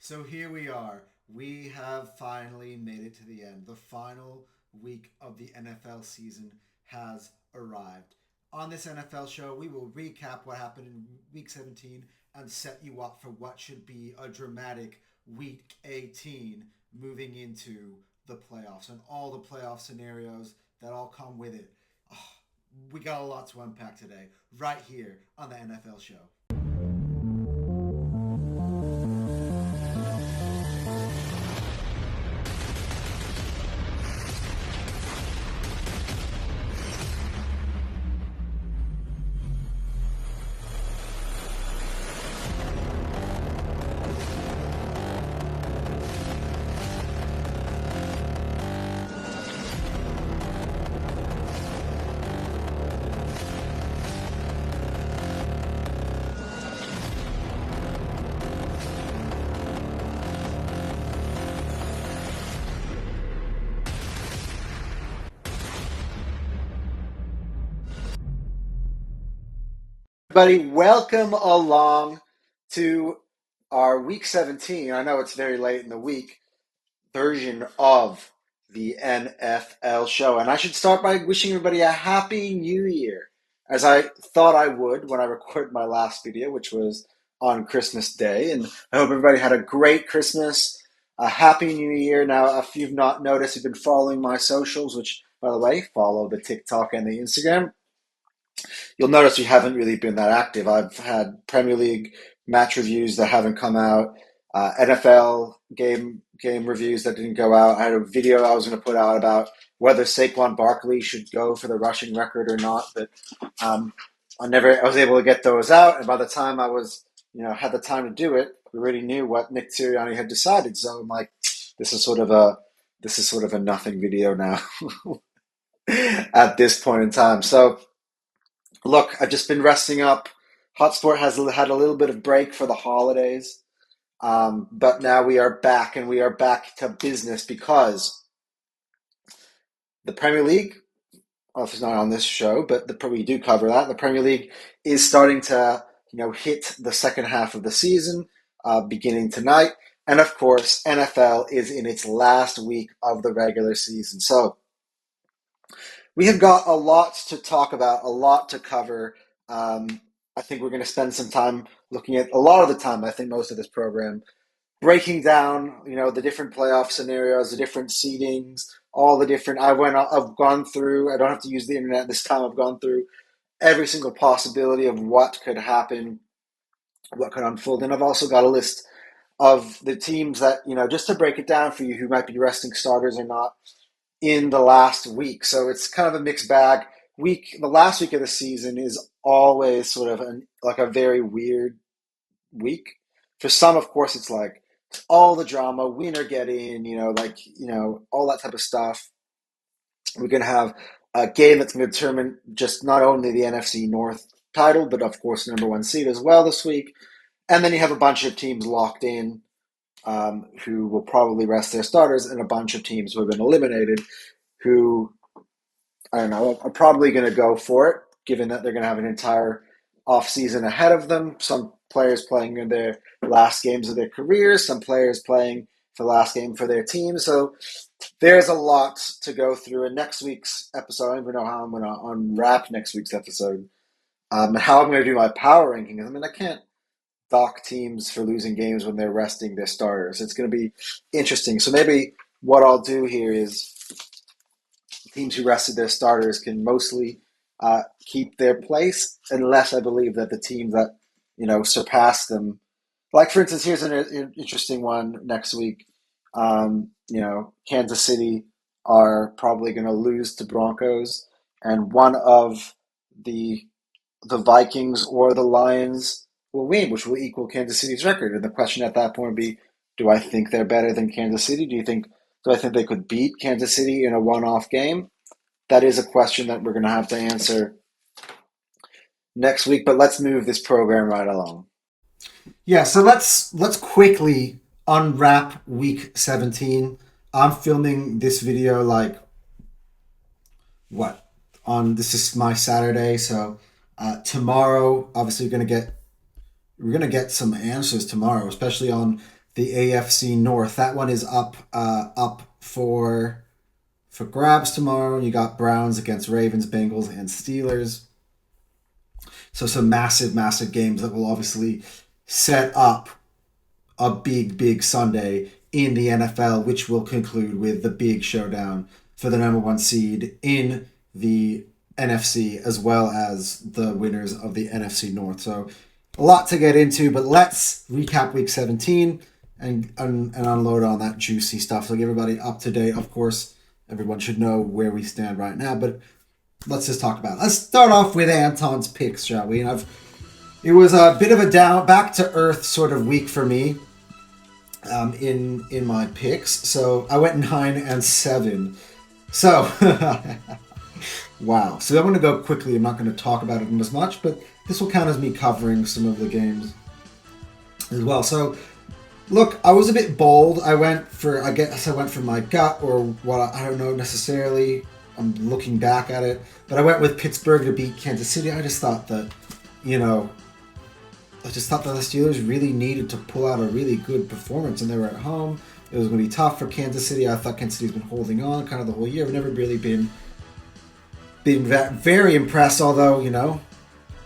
So here we are. We have finally made it to the end. The final week of the NFL season has arrived. On this NFL show, we will recap what happened in week 17 and set you up for what should be a dramatic week 18 moving into the playoffs and all the playoff scenarios that all come with it. Oh, we got a lot to unpack today, right here on the NFL show. Everybody, welcome along to our week 17. I know it's very late in the week version of the NFL show. And I should start by wishing everybody a happy new year, as I thought I would when I recorded my last video, which was on Christmas Day. And I hope everybody had a great Christmas, a happy new year. Now, if you've not noticed, you've been following my socials, which, by the way, follow the TikTok and the Instagram. You'll notice we haven't really been that active. I've had Premier League match reviews that haven't come out, NFL game reviews that didn't go out. I had a video I was going to put out about whether Saquon Barkley should go for the rushing record or not, but um, I was able to get those out. And by the time I was, had the time to do it, we already knew what Nick Sirianni had decided. So I'm like, this is sort of a nothing video now at this point in time. So look, I've just been resting up. Hotsport has had a little bit of break for the holidays, but now we are back, and we are back to business because the Premier League, well, it's not on this show, but we do cover that. The Premier League is starting to, hit the second half of the season, beginning tonight, and of course, NFL is in its last week of the regular season. So we have got a lot to talk about, a lot to cover. I think we're going to spend some time looking at a lot of the time. I think most of this program breaking down, the different playoff scenarios, the different seedings, all the different. I've gone through. I don't have to use the internet this time. I've gone through every single possibility of what could happen, what could unfold, and I've also got a list of the teams that just to break it down for you, who might be resting starters or not in the last week. So it's kind of a mixed bag. The last week of the season is always sort of like a very weird week. For some, of course, it's like all the drama, win or get in, all that type of stuff. We're going to have a game that's going to determine just not only the NFC North title, but of course, number one seed as well this week. And then you have a bunch of teams locked in who will probably rest their starters, and a bunch of teams who have been eliminated who, I don't know, are probably going to go for it, given that they're going to have an entire offseason ahead of them. Some players playing in their last games of their careers, some players playing for the last game for their team. So there's a lot to go through. In next week's episode, I don't even know how I'm going to unwrap next week's episode, and how I'm going to do my power rankings. I mean, I can't dock teams for losing games when they're resting their starters. It's going to be interesting. So maybe what I'll do here is teams who rested their starters can mostly keep their place, unless I believe that the teams that surpass them, like for instance, here's an interesting one next week. Kansas City are probably going to lose to Broncos, and one of the the Vikings or the Lions will win, which will equal Kansas City's record. And the question at that point would be, do I think they're better than Kansas City? Do I think they could beat Kansas City in a one-off game? That is a question that we're going to have to answer next week, but let's move this program right along. Yeah, so let's quickly unwrap week 17. I'm filming this video like what on this is my Saturday, so tomorrow obviously we're gonna get some answers tomorrow, especially on the AFC North. That one is up for grabs tomorrow. You got Browns against Ravens, Bengals, and Steelers. So some massive, massive games that will obviously set up a big, big Sunday in the NFL, which will conclude with the big showdown for the number one seed in the NFC, as well as the winners of the NFC North. So a lot to get into, but let's recap Week 17 and unload on that juicy stuff. So get everybody up to date. Of course, everyone should know where we stand right now, but let's just talk about it. Let's start off with Anton's picks, shall we? And it was a bit of a back to earth sort of week for me in my picks. So I went 9-7. So wow. So I'm going to go quickly. I'm not going to talk about it as much, but this will count as me covering some of the games as well. So look, I was a bit bold. I guess I went for my gut, or what, I don't know necessarily. I'm looking back at it, but I went with Pittsburgh to beat Kansas City. I just thought that, the Steelers really needed to pull out a really good performance, and they were at home. It was going to be tough for Kansas City. I thought Kansas City's been holding on kind of the whole year. I've never really been very impressed, although,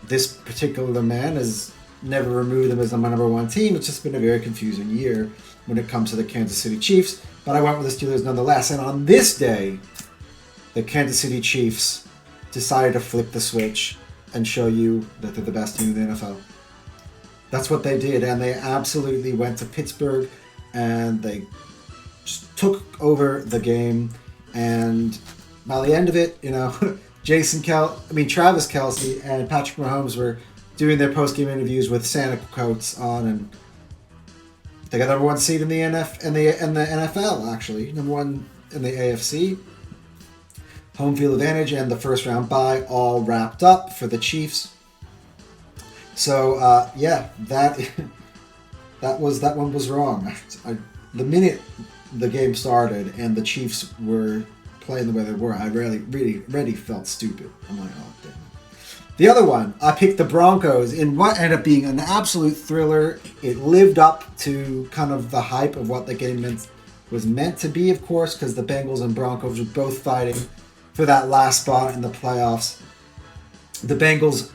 this particular man has never removed them as my number one team. It's just been a very confusing year when it comes to the Kansas City Chiefs, but I went with the Steelers nonetheless. And on this day, the Kansas City Chiefs decided to flip the switch and show you that they're the best team in the NFL. That's what they did, and they absolutely went to Pittsburgh, and they just took over the game. And by the end of it, Travis Kelce and Patrick Mahomes were doing their post-game interviews with Santa coats on, and they got number one seed in the NFL, actually. Number one in the AFC. Home field advantage and the first round bye all wrapped up for the Chiefs. So that one was wrong. The minute the game started and the Chiefs were playing the way they were, I really felt stupid. I'm like, oh damn. The other one, I picked the Broncos in what ended up being an absolute thriller. It lived up to kind of the hype of what the game was meant to be, of course, because the Bengals and Broncos were both fighting for that last spot in the playoffs. The Bengals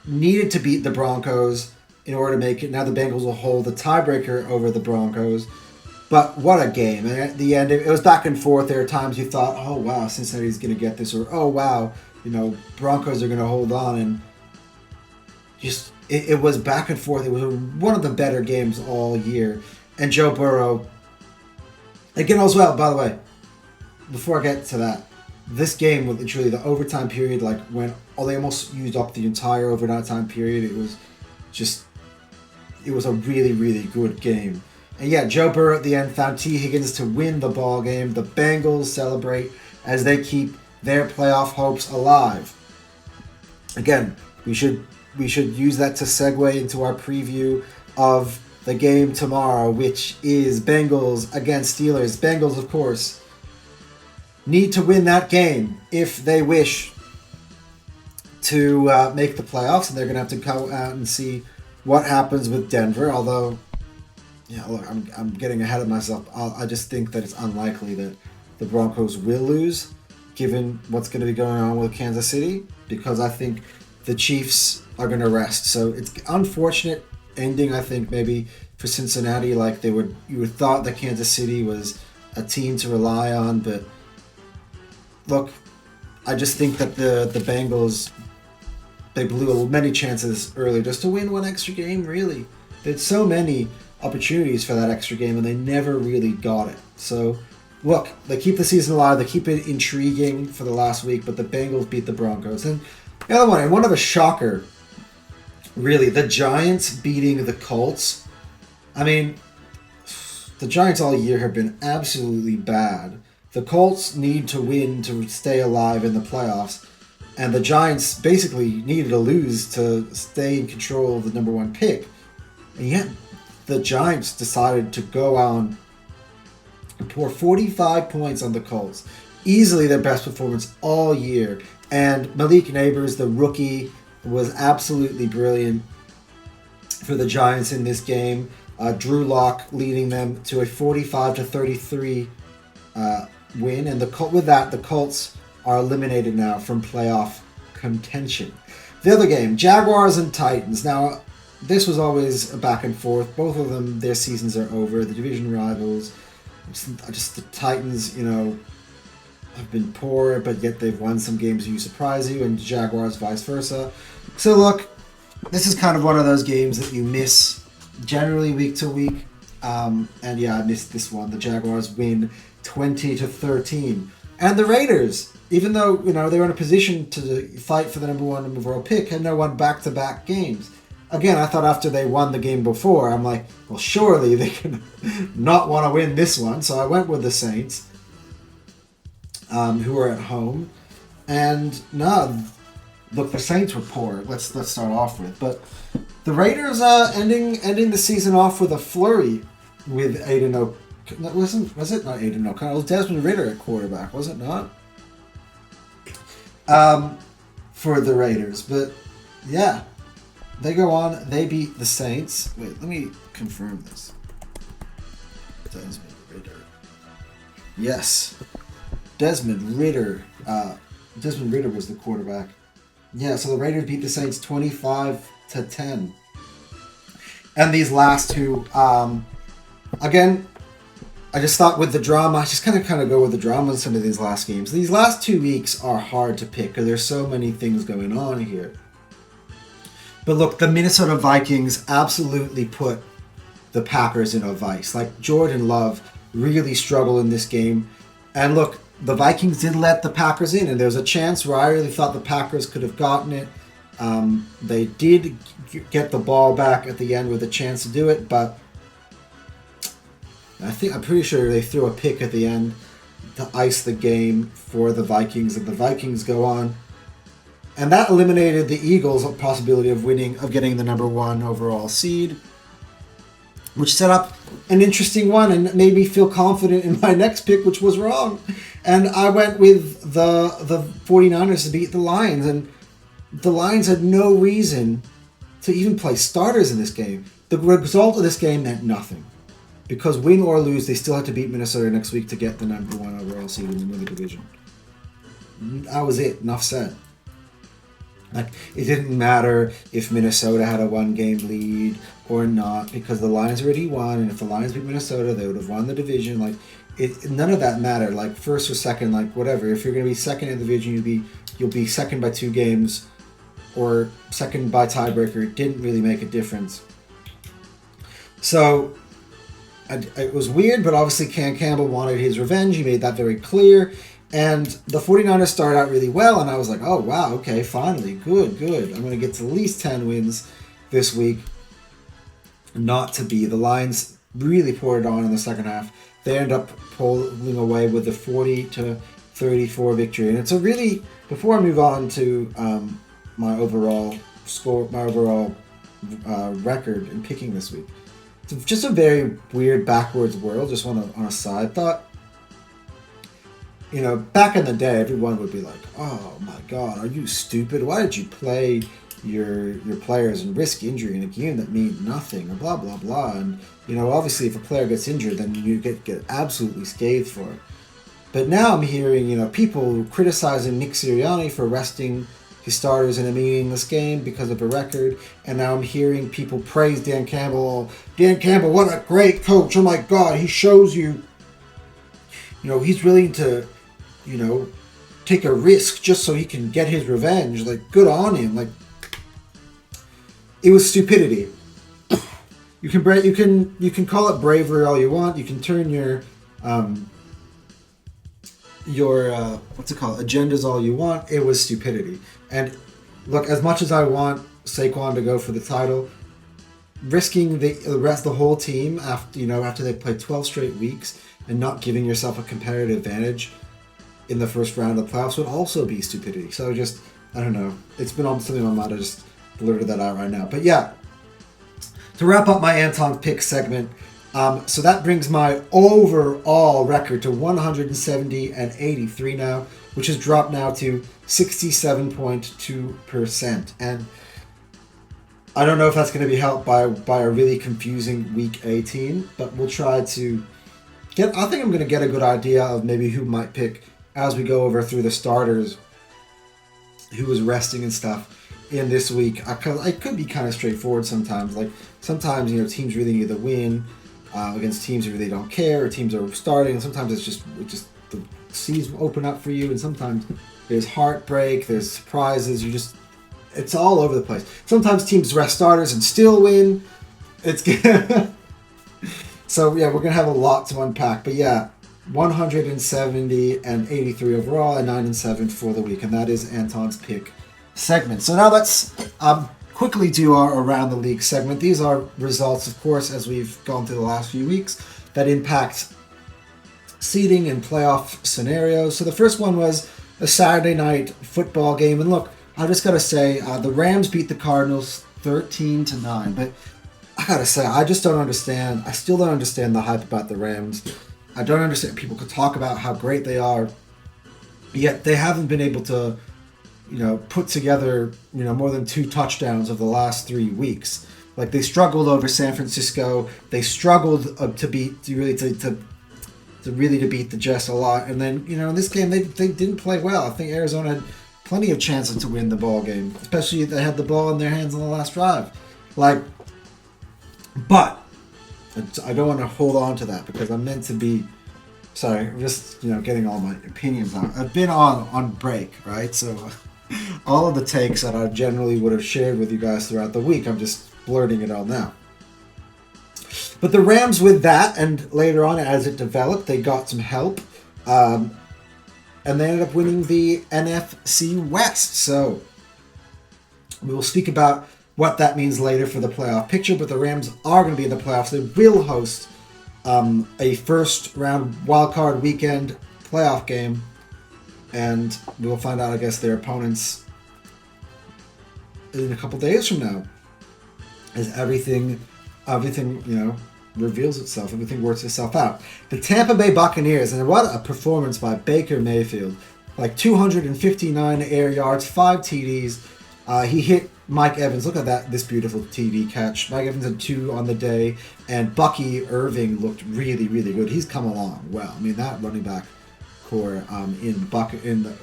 needed to beat the Broncos in order to make it. Now the Bengals will hold the tiebreaker over the Broncos. But what a game. And at the end, it was back and forth. There were times you thought, oh, wow, Cincinnati's going to get this. Or, oh, wow, Broncos are going to hold on. And just, it was back and forth. It was one of the better games all year. And Joe Burrow, again, as well, by the way, before I get to that, this game was literally the overtime period, like when they almost used up the entire overtime period. It was a really, really good game. And yeah, Joe Burrow at the end found T. Higgins to win the ball game. The Bengals celebrate as they keep their playoff hopes alive. Again, we should use that to segue into our preview of the game tomorrow, which is Bengals against Steelers. Bengals, of course, need to win that game if they wish to make the playoffs, and they're going to have to go out and see what happens with Denver. Although, look, I'm getting ahead of myself. I just think that it's unlikely that the Broncos will lose, given what's going to be going on with Kansas City, because I think the Chiefs are going to rest. So it's unfortunate ending, I think, maybe for Cincinnati. Like you would thought that Kansas City was a team to rely on, but look, I just think that the Bengals, they blew many chances earlier just to win one extra game, really. They had so many opportunities for that extra game, and they never really got it. So, look, they keep the season alive, they keep it intriguing for the last week, but the Bengals beat the Broncos. And the other one, and one of a shocker, really, the Giants beating the Colts. I mean, the Giants all year have been absolutely bad. The Colts need to win to stay alive in the playoffs, and the Giants basically needed to lose to stay in control of the number one pick. And yet, the Giants decided to go on and pour 45 points on the Colts. Easily their best performance all year. And Malik Neighbors, the rookie, was absolutely brilliant for the Giants in this game. Drew Lock leading them to a 45-33 win, and with that, the Colts are eliminated now from playoff contention. The other game, Jaguars and Titans. Now, this was always a back and forth. Both of them, their seasons are over. The division rivals. Just the Titans, have been poor, but yet they've won some games you surprise you, and the Jaguars vice versa. So look, this is kind of one of those games that you miss generally week to week. And yeah, I missed this one. The Jaguars win 20-13. And the Raiders, even though they were in a position to fight for the number one overall pick, had now won back-to-back games. Again, I thought after they won the game before, I'm like, well, surely they can not want to win this one. So I went with the Saints, who are at home. And no, look, the Saints were poor. Let's start off with. But the Raiders ending the season off with a flurry with Aiden O'Connell. Was it not Aiden O'Connell? It was Desmond Ridder at quarterback, was it not? For the Raiders. But yeah, they go on. They beat the Saints. Wait, let me confirm this. Desmond Ridder. Yes. Desmond Ridder was the quarterback. Yeah, so the Raiders beat the Saints 25-10. And these last two, again, I just thought with the drama, I just kind of go with the drama in some of these last games. These last 2 weeks are hard to pick because there's so many things going on here. But look, the Minnesota Vikings absolutely put the Packers in a vice. Like, Jordan Love really struggled in this game. And look, the Vikings did let the Packers in, and there was a chance where I really thought the Packers could have gotten it. They did get the ball back at the end with a chance to do it, but I'm pretty sure they threw a pick at the end to ice the game for the Vikings, and the Vikings go on. And that eliminated the Eagles' possibility of getting the number one overall seed, which set up an interesting one and made me feel confident in my next pick, which was wrong. And I went with the 49ers to beat the Lions, and the Lions had no reason to even play starters in this game. The result of this game meant nothing. Because win or lose, they still had to beat Minnesota next week to get the number one overall seed in the division. That was it. Enough said. Like, it didn't matter if Minnesota had a one-game lead or not, because the Lions already won, and if the Lions beat Minnesota, they would have won the division. Like, none of that mattered. Like, first or second, like, whatever. If you're going to be second in the division, you'll be second by 2 games, or second by tiebreaker. It didn't really make a difference. So it was weird, but obviously Cam Campbell wanted his revenge. He made that very clear. And the 49ers started out really well, and I was like, oh, wow, okay, finally, good. I'm going to get to at least 10 wins this week. Not to be. The Lions really poured it on in the second half. They end up pulling away with the 40-34 victory. And it's a really, before I move on to my overall score, my overall record in picking this week, it's just a very weird backwards world. Just on a side thought. Back in the day, everyone would be like, oh my God, are you stupid? Why did you play your players and risk injury in a game that means nothing, or blah, blah, blah. And, obviously if a player gets injured, then you get absolutely scathed for it. But now I'm hearing, people criticizing Nick Sirianni for resting his starters in a meaningless game because of a record. And now I'm hearing people praise Dan Campbell. Dan Campbell, what a great coach. Oh my God, he shows you, he's willing to, take a risk just so he can get his revenge. Like, good on him. Like, it was stupidity. You can call it bravery all you want. You can turn your agendas all you want. It was stupidity. And look, as much as I want Saquon to go for the title, risking the whole team after they played 12 straight weeks and not giving yourself a competitive advantage in the first round of the playoffs would also be stupidity. So I don't know. It's been on something on my mind. I just blurted that out right now. But yeah, to wrap up my Anton pick segment, so that brings my overall record to 170-83 now, which has dropped now to 67.2%. And I don't know if that's going to be helped by a really confusing Week 18, but we'll try to get. I think I'm going to get a good idea of maybe who might pick as we go over through the starters, who was resting and stuff in this week. It could be kind of straightforward sometimes. Like sometimes teams really need to win against teams who really don't care, or teams are starting. And sometimes it's just the seas open up for you, and sometimes there's heartbreak, there's surprises. It's all over the place. Sometimes teams rest starters and still win. It's so yeah, we're gonna have a lot to unpack. But yeah, 170 and 83 overall, and 9 and 7 for the week, and that is Anton's pick segment. So now let's quickly do our around the league segment. These are results, of course, as we've gone through the last few weeks that impact seeding and playoff scenarios. So the first one was a Saturday night football game, and look, I just gotta say, the Rams beat the Cardinals 13-9. But I gotta say, I just don't understand. I still don't understand the hype about the Rams. I don't understand. People could talk about how great they are, yet they haven't been able to, put together, more than 2 touchdowns of the last 3 weeks. Like they struggled over San Francisco. They struggled to beat the Jets a lot. And then, in this game, they didn't play well. I think Arizona had plenty of chances to win the ball game, especially if they had the ball in their hands on the last drive. But I don't want to hold on to that because I'm meant to be. Sorry, I'm just getting all my opinions out. I've been on break, right? So all of the takes that I generally would have shared with you guys throughout the week, I'm just blurting it all now. But the Rams, with that, and later on as it developed, they got some help. And they ended up winning the NFC West. So we will speak about what that means later for the playoff picture. But the Rams are going to be in the playoffs. They will host a first round wildcard weekend playoff game. And we'll find out, I guess, their opponents in a couple days from now. As everything reveals itself. Everything works itself out. The Tampa Bay Buccaneers, and what a performance by Baker Mayfield. Like 259 air yards, 5 TDs. He hit Mike Evans. Look at this beautiful TD catch. Mike Evans had 2 on the day, and Bucky Irving looked really, really good. He's come along well. I mean, that running back core in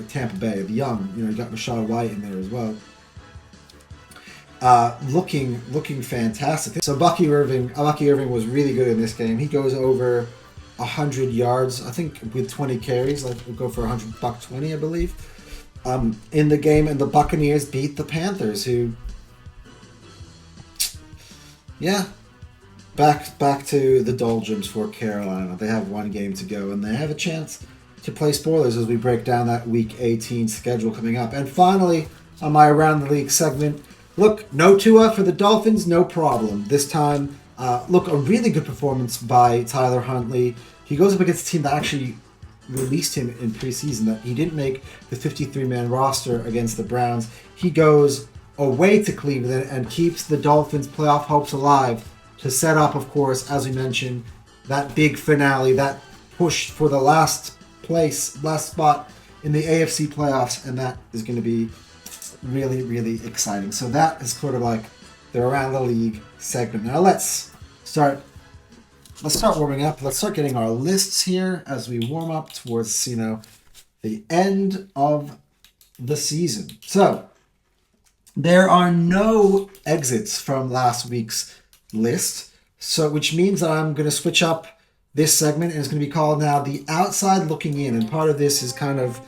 Tampa Bay, the young, you got Rachaad White in there as well. Looking fantastic. So Bucky Irving was really good in this game. He goes over 100 yards, I think, with 20 carries. Like we'll go for 120, I believe, in the game. And the Buccaneers beat the Panthers, who, back to the doldrums for Carolina. They have 1 game to go, and they have a chance to play spoilers as we break down that Week 18 schedule coming up. And finally, on my Around the League segment. Look, no Tua for the Dolphins, no problem. This time, a really good performance by Tyler Huntley. He goes up against a team that actually released him in preseason, that he didn't make the 53-man roster against the Browns. He goes away to Cleveland and keeps the Dolphins' playoff hopes alive to set up, of course, as we mentioned, that big finale, that push for the last spot in the AFC playoffs, and that is going to be really, really exciting. So that is sort of like the Around the League segment. Now let's start warming up. Let's start getting our lists here as we warm up towards, the end of the season. So there are no exits from last week's list, which means that I'm going to switch up this segment, and it's going to be called now The Outside Looking In. And part of this is kind of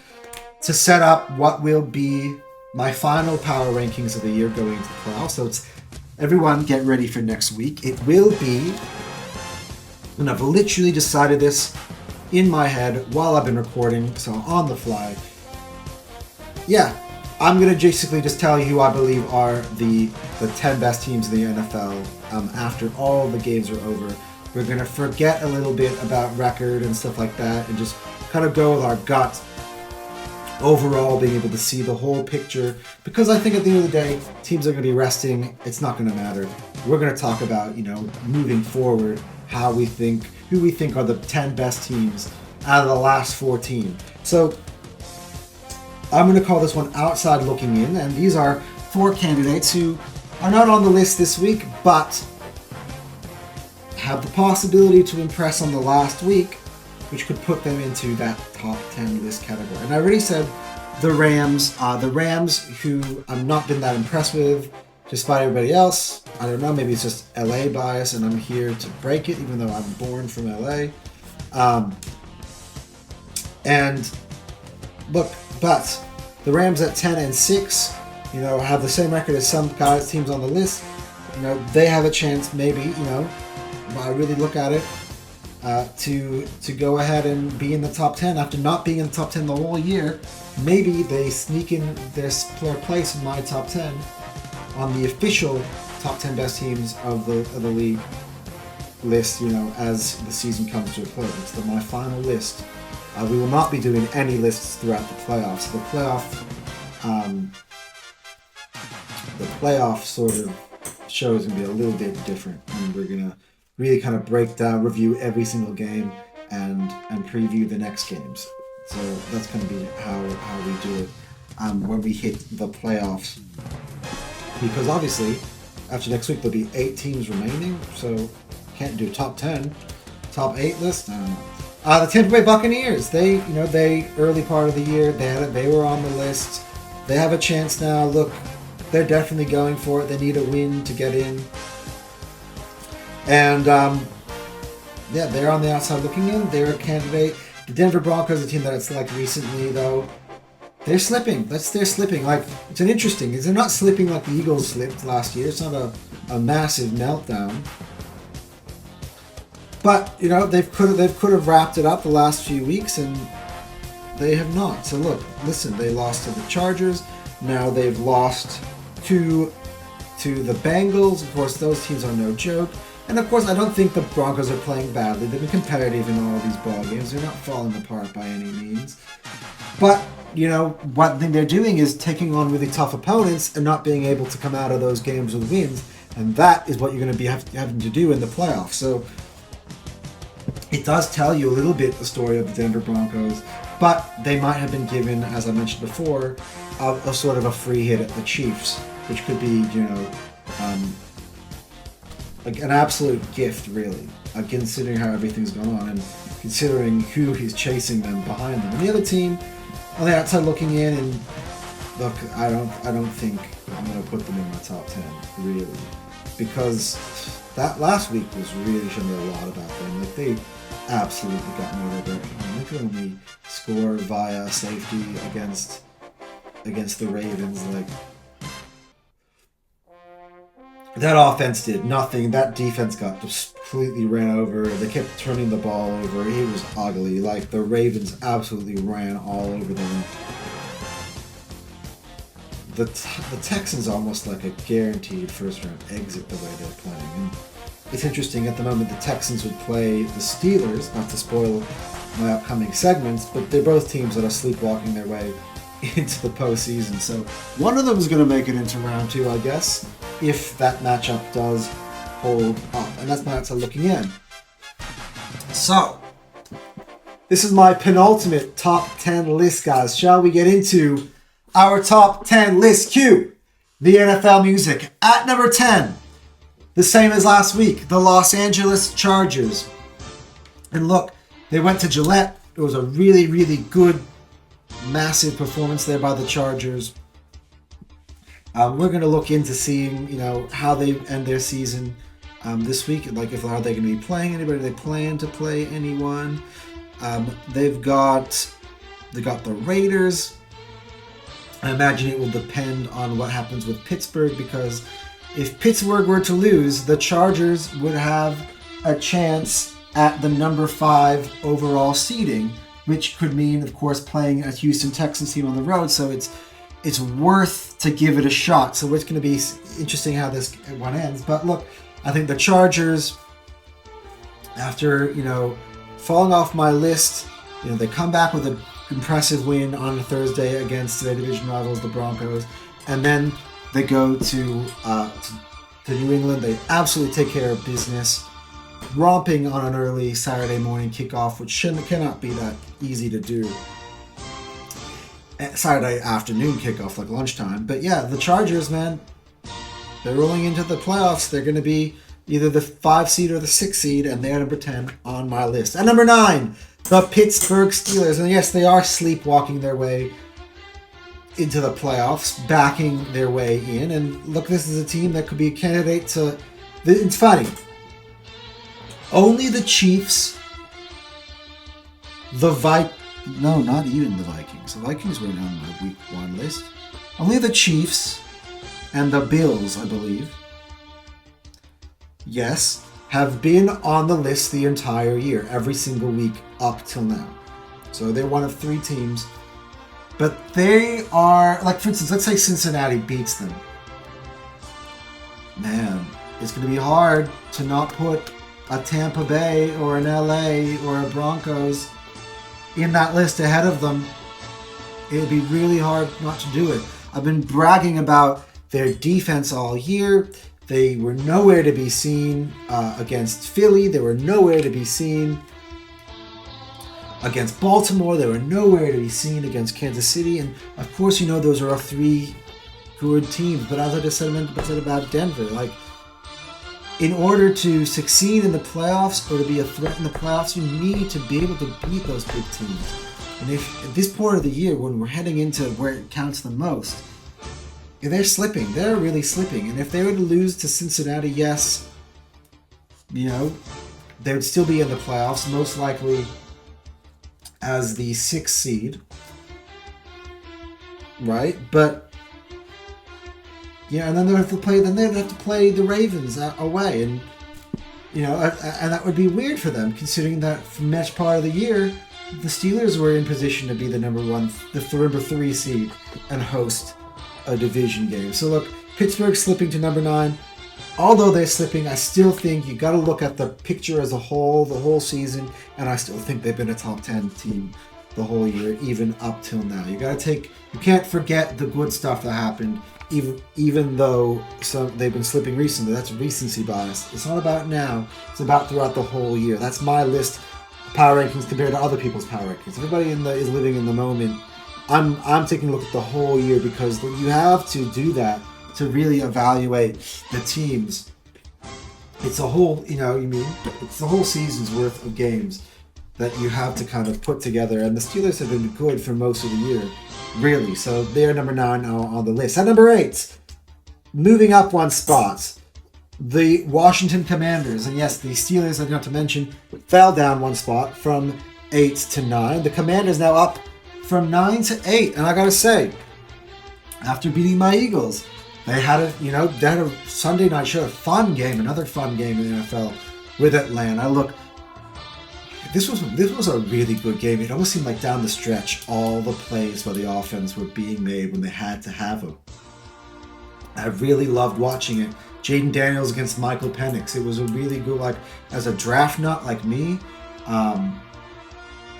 to set up what will be my final power rankings of the year going into the playoffs. So it's everyone get ready for next week. It will be, and I've literally decided this in my head while I've been recording, so on the fly. Yeah, I'm going to basically just tell you who I believe are the 10 best teams in the NFL after all the games are over. We're going to forget a little bit about record and stuff like that and just kind of go with our gut. Overall, being able to see the whole picture, because I think at the end of the day, teams are going to be resting. It's not going to matter. We're going to talk about, moving forward, who we think are the 10 best teams out of the last 14. So I'm going to call this one Outside Looking In, and these are 4 candidates who are not on the list this week, but have the possibility to impress on the last week, which could put them into that top 10 list category. And I already said the Rams, who I've not been that impressed with, despite everybody else. I don't know, maybe it's just LA bias, and I'm here to break it, even though I'm born from LA. And look, but the Rams at 10-6, have the same record as some teams on the list. They have a chance, maybe, I really look at it, to go ahead and be in the top 10 after not being in the top 10 the whole year. Maybe they sneak in their place in my top 10 on the official top 10 best teams of the league list, as the season comes to a close. It's my final list. We will not be doing any lists throughout the playoffs. The playoff sort of show is going to be a little bit different, and we're going to really kind of break down, review every single game, and preview the next games. So that's going to be how we do it when we hit the playoffs. Because obviously, after next week, there'll be 8 teams remaining, so can't do top 10, top 8 list. The Tampa Bay Buccaneers, they early part of the year, they were on the list. They have a chance now. Look, they're definitely going for it. They need a win to get in. And, they're on the outside looking in. They're a candidate. The Denver Broncos, a team that it's like recently, though, they're slipping. They're slipping. Like, it's an interesting. They're not slipping like the Eagles slipped last year. It's not a massive meltdown. But, they could have wrapped it up the last few weeks, and they have not. So look, listen, they lost to the Chargers. Now they've lost to the Bengals. Of course, those teams are no joke. And of course, I don't think the Broncos are playing badly. They've been competitive in all of these ball games. They're not falling apart by any means. But, one thing they're doing is taking on really tough opponents and not being able to come out of those games with wins. And that is what you're going to be having to do in the playoffs. So it does tell you a little bit the story of the Denver Broncos. But they might have been given, as I mentioned before, a sort of a free hit at the Chiefs, which could be, like an absolute gift, really, considering how everything's gone on and considering who is chasing them behind them. And the other team on the outside looking in, and look, I don't think I'm going to put them in my top 10, really, because that last week was really showing me a lot about them. Like, they absolutely got me over. They could only score via safety against the Ravens. Like, that offense did nothing. That defense got just completely ran over. They kept turning the ball over. It was ugly. Like, the Ravens absolutely ran all over them. The Texans almost like a guaranteed first-round exit the way they're playing. And it's interesting, at the moment the Texans would play the Steelers, not to spoil my upcoming segments, but they're both teams that are sleepwalking their way into the postseason. So one of them is going to make it into round 2, I guess, if that matchup does hold up. And that's my outside looking in. So, this is my penultimate top 10 list, guys. Shall we get into our top 10 list? Cue the NFL music. At number 10, the same as last week, the Los Angeles Chargers. And look, they went to Gillette. It was a really, really good, massive performance there by the Chargers. We're going to look into seeing, how they end their season this week. Like, are they going to be playing anybody? Do they plan to play anyone? They got the Raiders. I imagine it will depend on what happens with Pittsburgh, because if Pittsburgh were to lose, the Chargers would have a chance at the number 5 overall seeding, which could mean, of course, playing a Houston Texans team on the road. So it's worth to give it a shot. So it's going to be interesting how this one ends. But look, I think the Chargers, after, falling off my list, they come back with an impressive win on a Thursday against their division rivals, the Broncos. And then they go to New England. They absolutely take care of business, romping on an early Saturday morning kickoff, which cannot be that easy to do. Saturday afternoon kickoff, like lunchtime. But yeah, the Chargers, man, They're rolling into the playoffs. They're going to be either the 5 seed or the 6 seed, and they're number 10 on my list. At number 9, the Pittsburgh Steelers. And yes, they are sleepwalking their way into the playoffs, backing their way in. And look, this is a team that could be a candidate to... It's funny. Only the Chiefs, No, not even the Vikings. The Vikings weren't on my week 1 list. Only the Chiefs and the Bills, I believe, yes, have been on the list the entire year, every single week up till now. So they're one of 3 teams. But they are, like for instance, let's say Cincinnati beats them. Man, it's going to be hard to not put a Tampa Bay or an LA or a Broncos in that list ahead of them. It would be really hard not to do it. I've been bragging about their defense all year. They were nowhere to be seen against Philly. They were nowhere to be seen against Baltimore. They were nowhere to be seen against Kansas City. And of course, you know, those are 3 good teams. But as I just said about Denver, like, in order to succeed in the playoffs or to be a threat in the playoffs, you need to be able to beat those big teams. And if at this point of the year, when we're heading into where it counts the most, if they're slipping, they're really slipping. And if they were to lose to Cincinnati, yes, you know, they would still be in the playoffs, most likely as the 6th seed, right? But yeah, and then they'd have to play the Ravens away, and you know, and that would be weird for them, considering that for much part of the year, the Steelers were in position to be the number 3 seed and host a division game. So look, Pittsburgh slipping to number 9. Although they're slipping, I still think you got to look at the picture as a whole, the whole season, and I still think they've been a top 10 team the whole year, even up till now. You can't forget the good stuff that happened, even though they've been slipping recently. That's recency bias. It's not about now. It's about throughout the whole year. That's my list of power rankings compared to other people's power rankings. Everybody is living in the moment. I'm taking a look at the whole year, because you have to do that to really evaluate the teams. It's a whole, it's the whole season's worth of games that you have to kind of put together. And the Steelers have been good for most of the year, really. So they're number 9 on the list. At number 8, moving up 1 spot, the Washington Commanders. And yes, the Steelers, I've got to mention, fell down 1 spot from 8 to 9. The Commanders now up from 9 to 8. And I gotta say, after beating my Eagles, they had a Sunday night show, another fun game in the NFL with Atlanta. Look, this was a really good game. It almost seemed like down the stretch, all the plays by the offense were being made when they had to have them. I really loved watching it. Jaden Daniels against Michael Penix. It was a really good, like, as a draft nut like me, I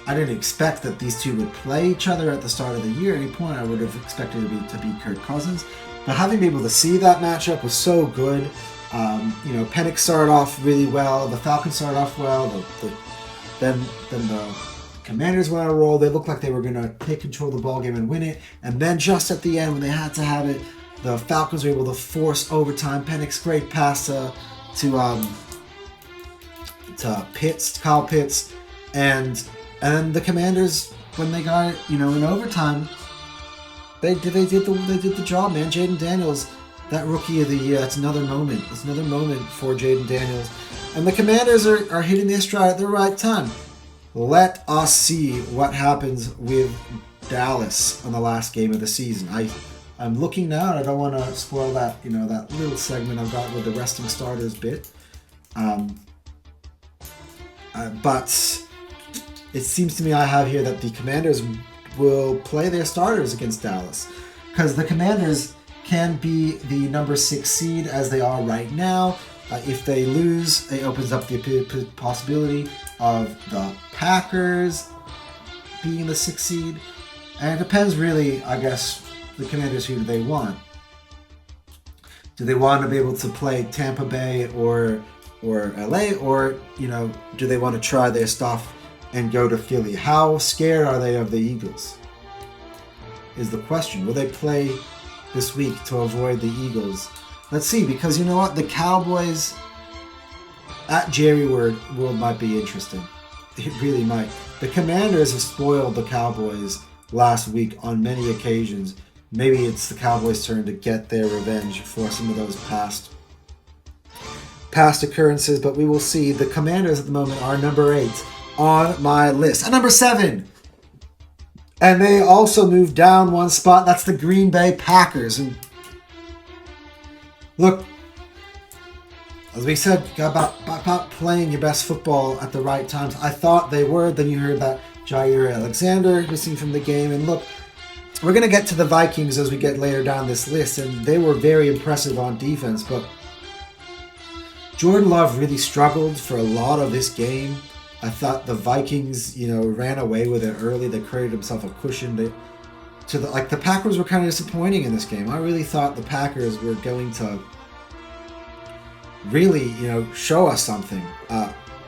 didn't expect that these two would play each other at the start of the year. At any point, I would have expected it to be Kirk Cousins. But having been able to see that matchup was so good. Penix started off really well. The Falcons started off well. Then the Commanders went on a roll. They looked like they were going to take control of the ball game and win it. And then just at the end, when they had to have it, the Falcons were able to force overtime. Penix, great pass to Kyle Pitts, and then the Commanders, when they got it, in overtime, they did the job, man. Jaden Daniels, that rookie of the year, that's another moment. It's another moment for Jaden Daniels. And the Commanders are hitting their stride at the right time. Let us see what happens with Dallas on the last game of the season. I'm looking now, and I don't want to spoil that, that little segment I've got with the resting starters bit. But it seems to me I have here that the Commanders will play their starters against Dallas, because the Commanders can be the number 6 seed as they are right now. If they lose, it opens up the possibility of the Packers being the 6th seed. And it depends really, I guess, the Commanders, who do they want? Do they want to be able to play Tampa Bay or LA, or do they want to try their stuff and go to Philly? How scared are they of the Eagles is the question. Will they play this week to avoid the Eagles? let's see, because you know what? The Cowboys at Jerry World might be interesting. It really might. The Commanders have spoiled the Cowboys last week on many occasions. Maybe it's the Cowboys' turn to get their revenge for some of those past occurrences, but we will see. The Commanders at the moment are number 8 on my list. At number 7, and they also moved down one spot, that's the Green Bay Packers. And look, as we said, about playing your best football at the right times. I thought they were. Then you heard that Jair Alexander missing from the game. And look, we're going to get to the Vikings as we get later down this list, and they were very impressive on defense. But Jordan Love really struggled for a lot of this game. I thought the Vikings, ran away with it early. They created themselves a cushion. The Packers were kind of disappointing in this game. I really thought the Packers were going to really, show us something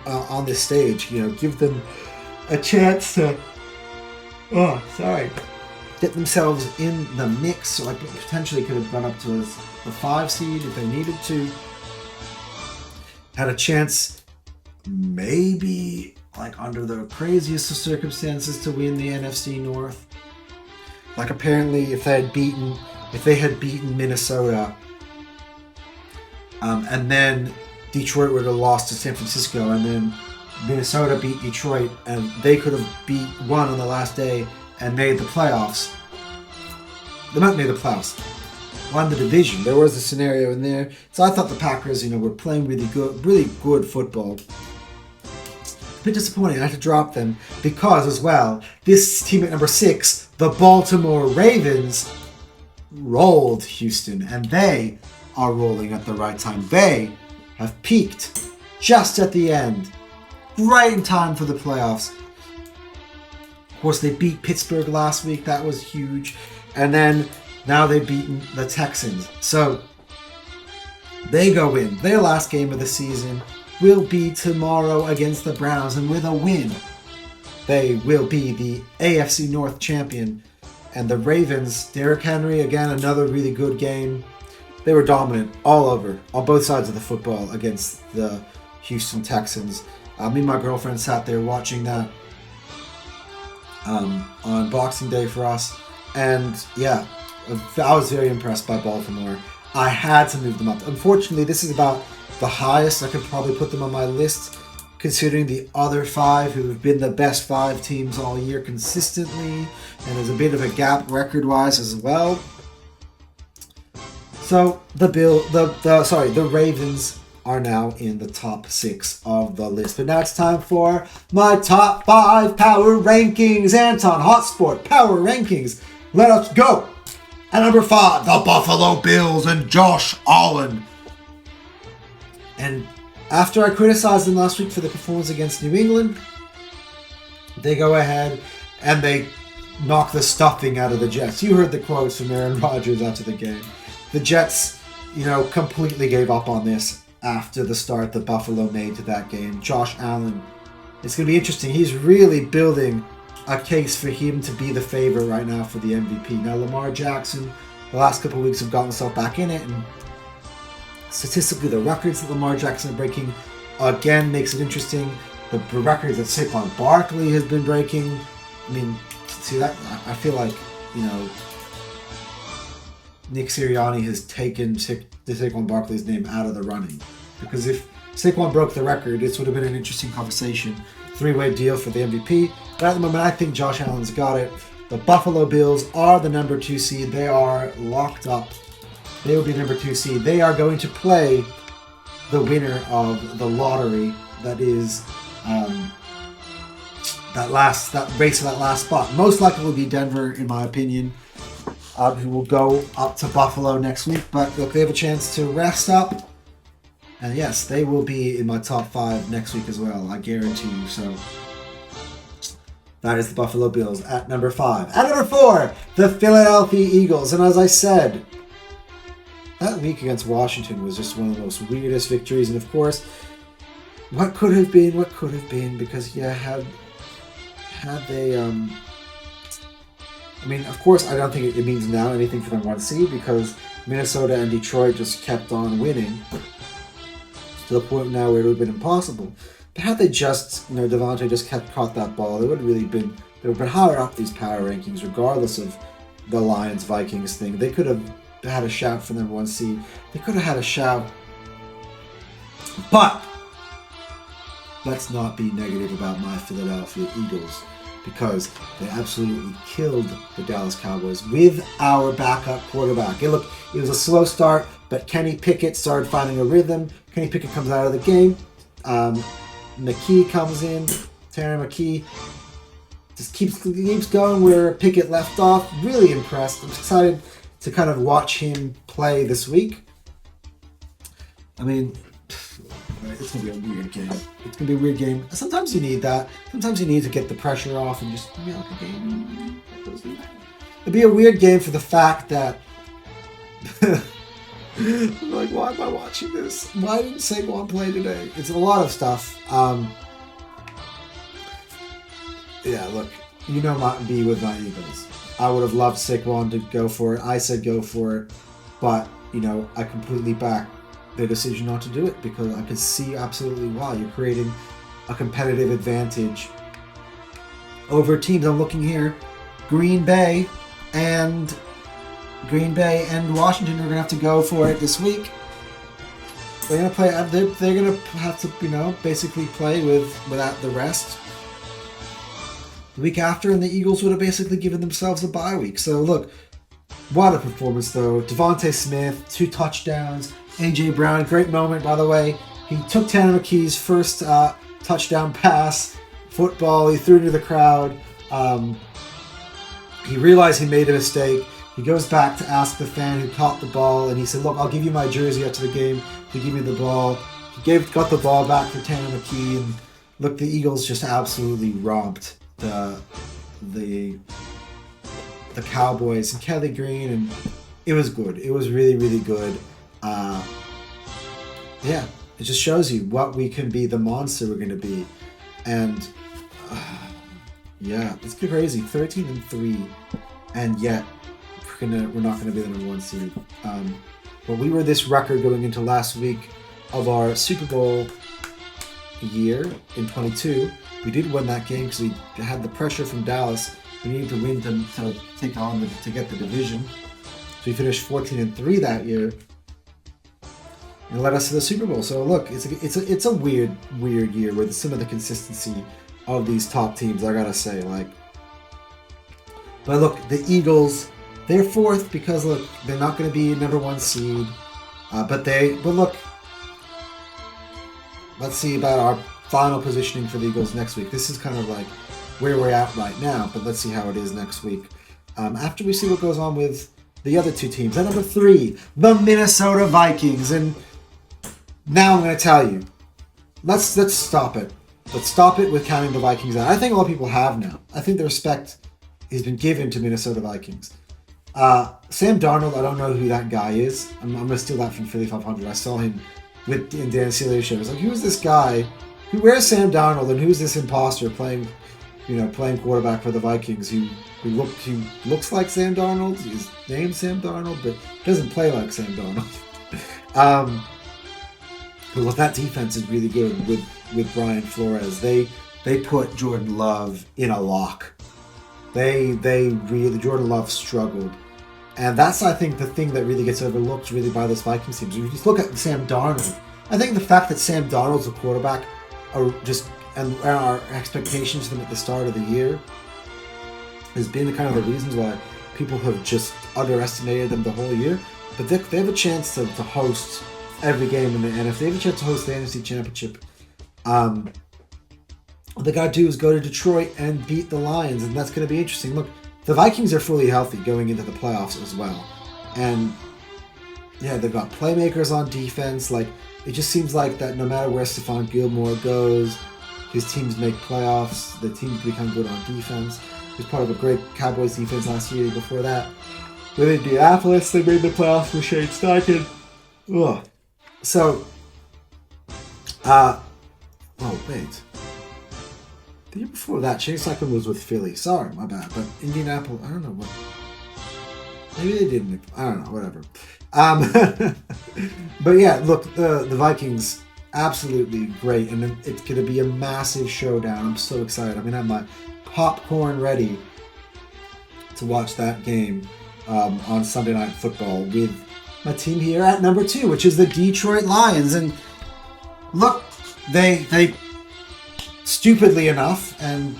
on this stage. Give them a chance to, get themselves in the mix. So I potentially could have gone up to the 5 seed if they needed to. Had a chance, maybe, under the craziest of circumstances, to win the NFC North. Apparently, if they had beaten Minnesota, and then Detroit would have lost to San Francisco, and then Minnesota beat Detroit, and they could have won on the last day and made the playoffs. They might have made the playoffs. Won the division. There was a scenario in there. So I thought the Packers, were playing really good football. A bit disappointing. I had to drop them because, as well, this team at number 6, the Baltimore Ravens, rolled Houston, and they are rolling at the right time. They have peaked just at the end, right in time for the playoffs. Of course, they beat Pittsburgh last week. That was huge. And then now they've beaten the Texans. So they go in. Their last game of the season will be tomorrow against the Browns. And with a win, they will be the AFC North champion. And the Ravens, Derrick Henry, again, another really good game. They were dominant all over, on both sides of the football against the Houston Texans. Me and my girlfriend sat there watching that on Boxing Day for us. And yeah, I was very impressed by Baltimore. I had to move them up. Unfortunately, this is about the highest I could probably put them on my list, considering the other 5 who have been the best 5 teams all year consistently. And there's a bit of a gap record-wise as well. So the Ravens are now in the top 6 of the list. But now it's time for my top 5 power rankings. Anton Hotsport power rankings. Let us go. At number 5, the Buffalo Bills and Josh Allen. And after I criticized them last week for the performance against New England, they go ahead and they knock the stuffing out of the Jets. You heard the quotes from Aaron Rodgers after the game. The Jets, completely gave up on this after the start that Buffalo made to that game. Josh Allen, it's going to be interesting. He's really building a case for him to be the favorite right now for the MVP. Now, Lamar Jackson, the last couple of weeks have gotten himself back in it, and statistically, the records that Lamar Jackson is breaking again makes it interesting. The records that Saquon Barkley has been breaking. I mean, see that? I feel like, Nick Sirianni has taken Saquon Barkley's name out of the running. Because if Saquon broke the record, this would have been an interesting conversation. 3-way deal for the MVP. But at the moment, I think Josh Allen's got it. The Buffalo Bills are the number 2 seed. They are locked up. They will be number 2 seed. They are going to play the winner of the lottery. That is that race for that last spot. Most likely will be Denver, in my opinion. Who will go up to Buffalo next week. But look, they have a chance to rest up. And yes, they will be in my top 5 next week as well. I guarantee you. So that is the Buffalo Bills at number 5. At number 4, the Philadelphia Eagles. And as I said, that week against Washington was just one of the most weirdest victories. And of course, what could have been, because had they I mean, of course, I don't think it means now anything for them 1 seed, because Minnesota and Detroit just kept on winning to the point now where it would have been impossible. But had they just, Devontae just caught that ball, they would have been higher up these power rankings, regardless of the Lions-Vikings thing. They could have had a shout for number 1 seed. They could have had a shout. But let's not be negative about my Philadelphia Eagles, because they absolutely killed the Dallas Cowboys with our backup quarterback. It was a slow start, but Kenny Pickett started finding a rhythm. Kenny Pickett comes out of the game. McKee comes in. Terry McKee just keeps going where Pickett left off. Really impressed. I'm excited to kind of watch him play this week. I mean, it's going to be a weird game. It's going to be a weird game. Sometimes you need that. Sometimes you need to get the pressure off and just be like a game. It'd be a weird game for the fact that I'm like, why am I watching this? Why didn't Saquon play today? It's a lot of stuff. Yeah, look, me with my Eagles. I would have loved Saquon to go for it. I said go for it. But, I completely back their decision not to do it because I could see absolutely why. You're creating a competitive advantage over teams. I'm looking here. Green Bay and Washington are going to have to go for it this week. They're going to play. They're going to have to, basically play without the rest. The week after, and the Eagles would have basically given themselves a bye week. So look, what a performance though. Devontae Smith, 2 touchdowns. A.J. Brown, great moment by the way. He took Tanner McKee's first touchdown pass, football. He threw it to the crowd. He realized he made a mistake. He goes back to ask the fan who caught the ball, and he said, "Look, I'll give you my jersey after the game to give me the ball." He got the ball back for Tanner McKee, and look, the Eagles just absolutely romped the Cowboys and Kelly Green, and it was good. It was really, really good. Yeah, it just shows you what we can be, the monster we're going to be, and yeah, it's crazy. 13-3, and yet we're not going to be the number 1 seed. But we were this record going into last week of our Super Bowl year in 22. We did win that game because we had the pressure from Dallas. We needed to win to take on to get the division. So we finished 14-3 that year, and led us to the Super Bowl. So look, it's a weird year with some of the consistency of these top teams. I gotta say, but look, the Eagles, they're 4th because look, they're not going to be number 1 seed. But look, let's see about our final positioning for the Eagles next week. This is kind of like where we're at right now, but let's see how it is next week. After we see what goes on with the other 2 teams. At number 3, the Minnesota Vikings. And now I'm going to tell you, let's stop it. Let's stop it with counting the Vikings out. I think a lot of people have now. I think the respect has been given to Minnesota Vikings. Sam Darnold, I don't know who that guy is. I'm going to steal that from Philly 500. I saw him in Dan Sealy's show. I was like, who's this guy? Where's Sam Darnold, and who's this imposter playing quarterback for the Vikings who looks like Sam Darnold? His name's Sam Darnold, but doesn't play like Sam Darnold. Well, that defense is really good with Brian Flores. They put Jordan Love in a lock. Jordan Love struggled. And that's, I think, the thing that really gets overlooked really by this Vikings team. So if you just look at Sam Darnold, I think the fact that Sam Darnold's a quarterback and our expectations of them at the start of the year has been kind of the reasons why people have just underestimated them the whole year. But they have a chance to host every game, and if they have a chance to host the NFC Championship, what they got to do is go to Detroit and beat the Lions, and that's going to be interesting. Look, the Vikings are fully healthy going into the playoffs as well, and yeah, they've got playmakers on defense. Like, it just seems like that no matter where Stephon Gilmore goes, his teams make playoffs. The teams become good on defense. He was part of a great Cowboys defense last year. Before that, with Indianapolis, they made the playoffs with Shane Steichen. Ugh. So, oh wait. The year before that, Shane Steichen was with Philly. Sorry, my bad. But Indianapolis, I don't know what. Maybe they didn't. I don't know. Whatever. Um, but yeah, look, the Vikings absolutely great, and it's going to be a massive showdown. I'm so excited. I'm going to have my popcorn ready to watch that game on Sunday Night Football with my team here at number 2, which is the Detroit Lions. And look, they stupidly enough, and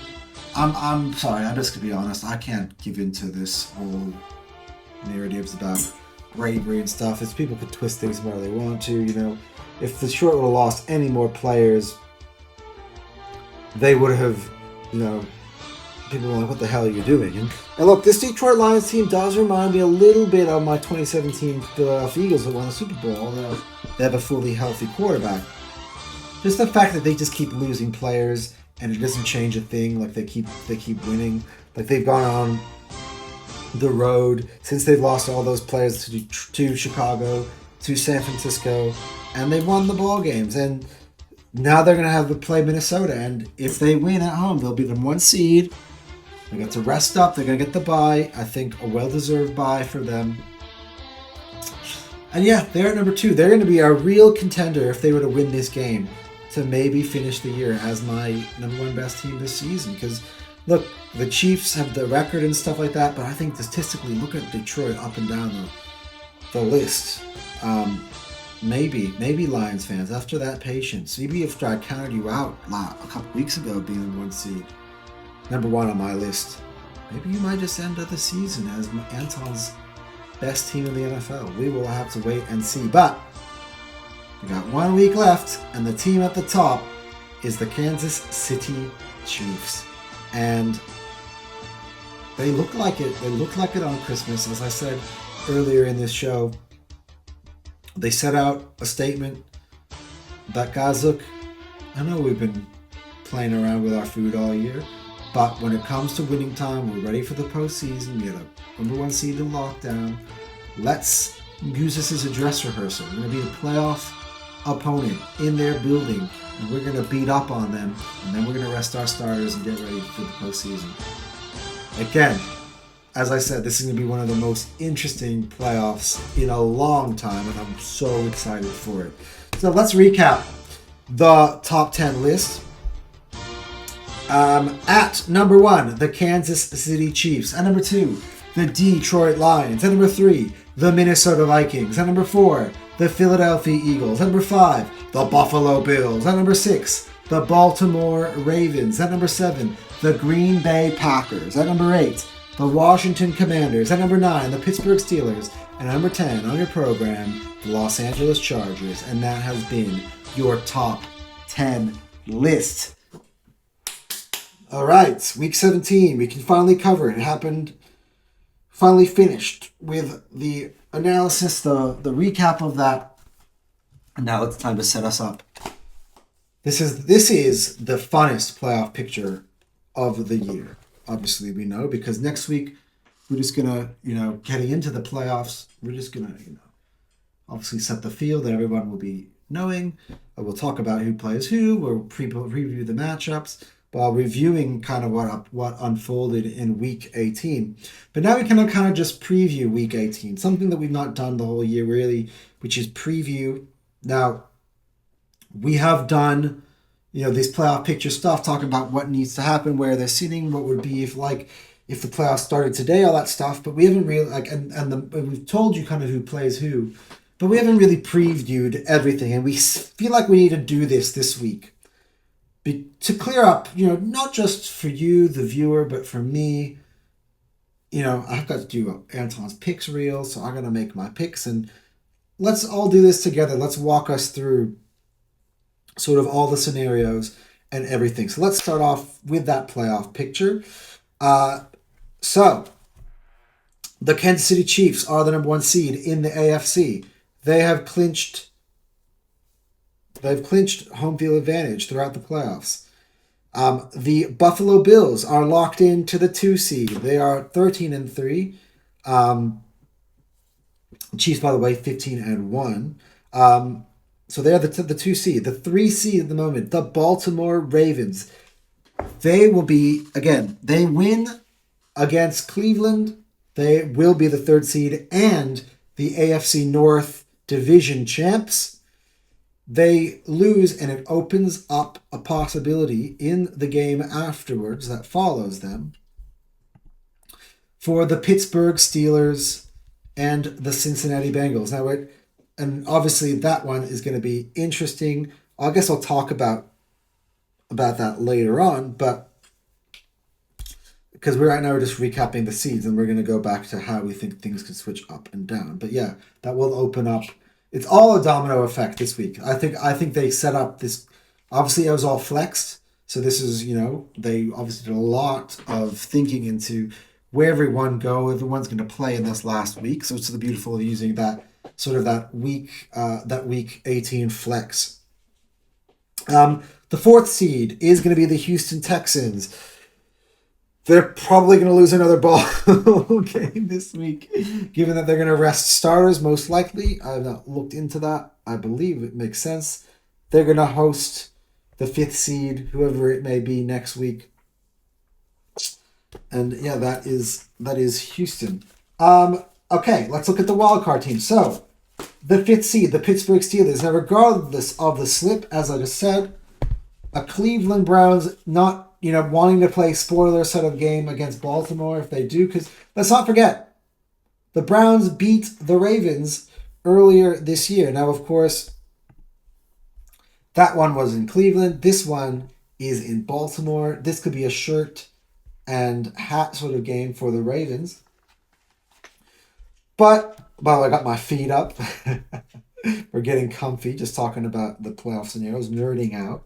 I'm sorry, I'm just gonna be honest, I can't give into this whole narratives about bravery and stuff. It's people could twist things where they want to, you know. If the Detroit would have lost any more players, they would have, you know, people were like, what the hell are you doing? And look, this Detroit Lions team does remind me a little bit of my 2017 Philadelphia Eagles that won the Super Bowl, although they have a fully healthy quarterback. Just the fact that they just keep losing players and it doesn't change a thing. Like they keep winning. Like they've gone on the road since they've lost all those players to Chicago, to San Francisco, and they've won the ball games. And now they're going to have to play Minnesota, and if they win at home, they'll be the 1 seed. They get to rest up. They're going to get the bye. I think a well-deserved bye for them. And yeah, they're at number 2. They're going to be a real contender if they were to win this game to maybe finish the year as my number 1 best team this season. Because, look, the Chiefs have the record and stuff like that, but I think statistically, look at Detroit up and down the list. Maybe Lions fans, after that patience, maybe after I counted you out a couple weeks ago being the 1 seed, number 1 on my list, maybe you might just end of the season as Anton's best team in the NFL. We will have to wait and see. But we got 1 week left, and the team at the top is the Kansas City Chiefs. And they look like it. They look like it on Christmas. As I said earlier in this show, they set out a statement that, guys, look, I know we've been playing around with our food all year, but when it comes to winning time, we're ready for the postseason. We had a number 1 seed in lockdown. Let's use this as a dress rehearsal. We're going to be a playoff opponent in their building, and we're going to beat up on them, and then we're going to rest our starters and get ready for the postseason. Again, as I said, this is going to be one of the most interesting playoffs in a long time, and I'm so excited for it. So let's recap the top 10 list. At number 1, the Kansas City Chiefs. At number 2, the Detroit Lions. At number 3, the Minnesota Vikings. At number 4, the Philadelphia Eagles. At number 5, the Buffalo Bills. At number 6, the Baltimore Ravens. At number 7, the Green Bay Packers. At number 8, the Washington Commanders. At number 9, the Pittsburgh Steelers. And at number 10 on your program, the Los Angeles Chargers. And that has been your top 10 list. All right, week 17, we can finally cover it. It happened, finally finished with the analysis, the recap of that. And now it's time to set us up. This is the funnest playoff picture of the year. Obviously, we know, because next week we're just gonna, getting into the playoffs, we're just gonna, obviously set the field that everyone will be knowing. We'll talk about who plays who. We'll preview the matchups while reviewing kind of what unfolded in Week 18. But now we can kind of just preview Week 18, something that we've not done the whole year really, which is preview. Now, we have done, this playoff picture stuff, talking about what needs to happen, where they're sitting, what would be if the playoffs started today, all that stuff. But we haven't really, we've told you kind of who plays who, but we haven't really previewed everything. And we feel like we need to do this week. To clear up, not just for you, the viewer, but for me, I've got to do Anton's picks reel, so I'm going to make my picks, and let's all do this together. Let's walk us through sort of all the scenarios and everything. So let's start off with that playoff picture. So the Kansas City Chiefs are the number 1 seed in the AFC. They've clinched home field advantage throughout the playoffs. The Buffalo Bills are locked into the 2 seed. They are 13-3. Chiefs, by the way, 15-1. So they're the 2 seed. The 3 seed at the moment, the Baltimore Ravens. They will be, again, they win against Cleveland. They will be the 3rd seed, and the AFC North division champs. They lose, and it opens up a possibility in the game afterwards that follows them for the Pittsburgh Steelers and the Cincinnati Bengals. Now, and obviously that one is going to be interesting. I guess I'll talk about that later on, but because we're right now we're just recapping the seeds, and we're going to go back to how we think things can switch up and down. But yeah, that will open up. It's all a domino effect this week. I think they set up this. Obviously, it was all flexed, so this is they obviously did a lot of thinking into where everyone go. Everyone's going to play in this last week, so it's the beautiful of using that sort of that week 18 flex. The fourth seed is going to be the Houston Texans. They're probably going to lose another ball game this week, given that they're going to rest starters, most likely. I've not looked into that. I believe it makes sense. They're going to host the fifth seed, whoever it may be, next week. And yeah, that is Houston. Okay, let's look at the wildcard team. So, the fifth seed, the Pittsburgh Steelers. Now, regardless of the slip, as I just said, a Cleveland Browns not wanting to play spoiler set of game against Baltimore if they do, because let's not forget, the Browns beat the Ravens earlier this year. Now, of course, that one was in Cleveland. This one is in Baltimore. This could be a shirt and hat sort of game for the Ravens. But, well, I got my feet up. We're getting comfy, just talking about the playoff scenarios, nerding out.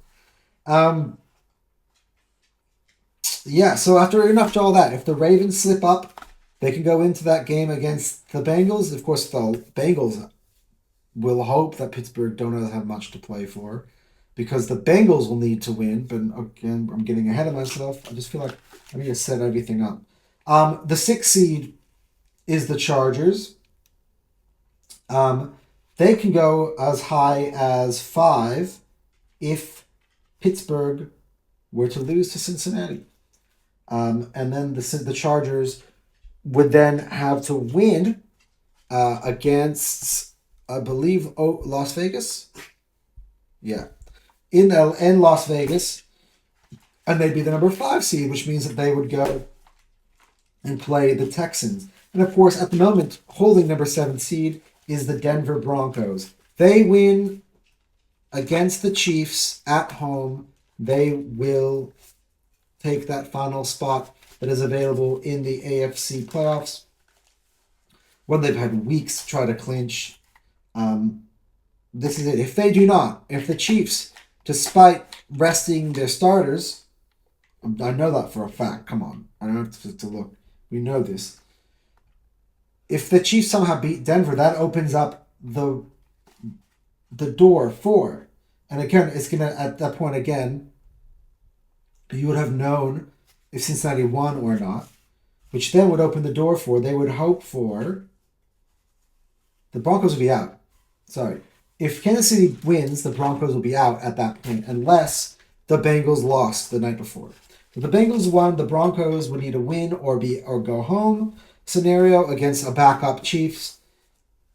Yeah, so after enough to all that, if the Ravens slip up, they can go into that game against the Bengals. Of course, the Bengals will hope that Pittsburgh don't have much to play for, because the Bengals will need to win. But again, I'm getting ahead of myself. I just feel like I need to set everything up. The sixth seed is the Chargers. They can go as high as 5 if Pittsburgh were to lose to Cincinnati. And then the Chargers would then have to win against, I believe, Las Vegas. Yeah, in Las Vegas, and they'd be the number 5 seed, which means that they would go and play the Texans. And of course, at the moment, holding number 7 seed is the Denver Broncos. They win against the Chiefs at home. They will take that final spot that is available in the AFC playoffs, when they've had weeks to try to clinch. This is it. If they do not, if the Chiefs, despite resting their starters, I know that for a fact. Come on, I don't have to look. We know this. If the Chiefs somehow beat Denver, that opens up the door for, and again, it's gonna at that point again. You would have known if Cincinnati won or not, which then would open the door for, they would hope for, the Broncos would be out. Sorry. If Kansas City wins, the Broncos will be out at that point, unless the Bengals lost the night before. If the Bengals won, the Broncos would need a win or go home scenario against a backup Chiefs.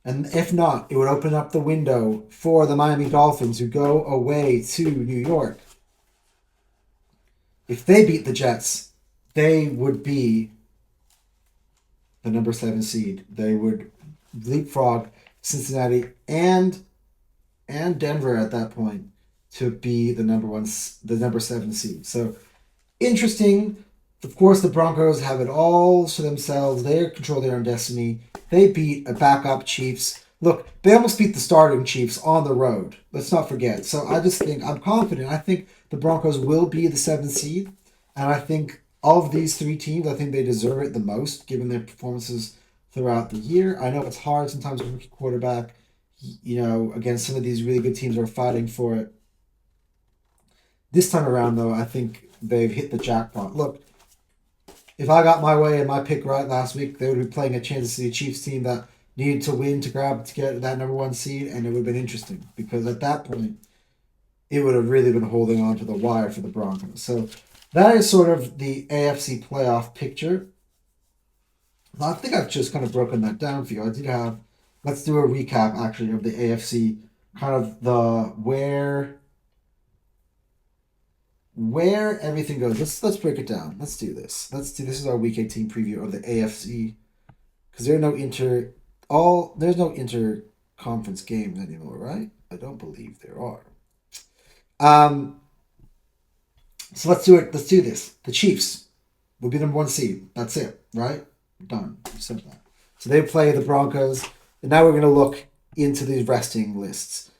And if not, it would open up the window for the Miami Dolphins, who go away to New York. If they beat the Jets, they would be the number 7 seed. They would leapfrog Cincinnati and Denver at that point to be the number 7 seed. So interesting. Of course, the Broncos have it all to themselves. They control their own destiny. They beat a backup Chiefs. Look, they almost beat the starting Chiefs on the road. Let's not forget. So I just think, I'm confident. I think the Broncos will be the 7th seed. And I think of these 3 teams, I think they deserve it the most, given their performances throughout the year. I know it's hard sometimes with a rookie quarterback. Against some of these really good teams are fighting for it. This time around, though, I think they've hit the jackpot. Look, if I got my way and my pick right last week, they would be playing a Kansas City Chiefs team that needed to win to get that number 1 seed, and it would have been interesting, because at that point, it would have really been holding on to the wire for the Broncos. So that is sort of the AFC playoff picture. I think I've just kind of broken that down for you. I did have let's do a recap actually of the AFC, kind of the where everything goes. Let's break it down. Let's do this. This is our Week 18 preview of the AFC because there's no inter conference games anymore, right? I don't believe there are. Um, so let's do it. Let's do this. The Chiefs will be number one seed. That's it, right? Done. Simple. So they play the Broncos. And now we're going to look into these resting lists.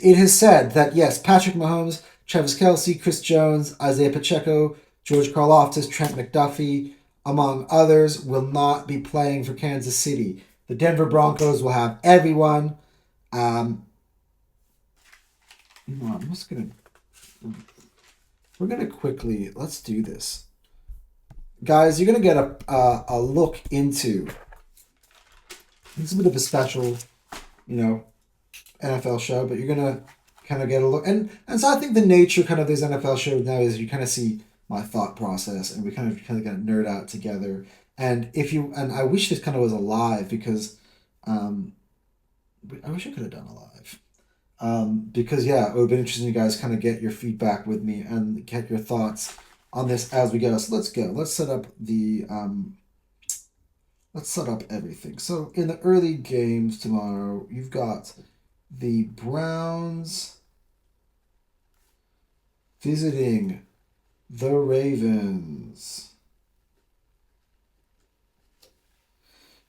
It has said that, yes, Patrick Mahomes, Travis Kelce, Chris Jones, Isaiah Pacheco, George Karlaftis, Trent McDuffie, among others, will not be playing for Kansas City. The Denver Broncos will have everyone. I'm just going to... We're going to quickly... Let's do this. Guys, you're going to get a look into... It's a bit of a special, NFL show, but you're gonna kind of get a look, and so I think the nature kind of these NFL shows now is you kind of see my thought process, and we kind of nerd out together. And I wish this kind of was alive because, I wish I could have done a live, because yeah, it would have been interesting to you guys kind of get your feedback with me and get your thoughts on this as we go. So let's go. Let's set up the Let's set up everything. So in the early games tomorrow, you've got the Browns visiting the Ravens.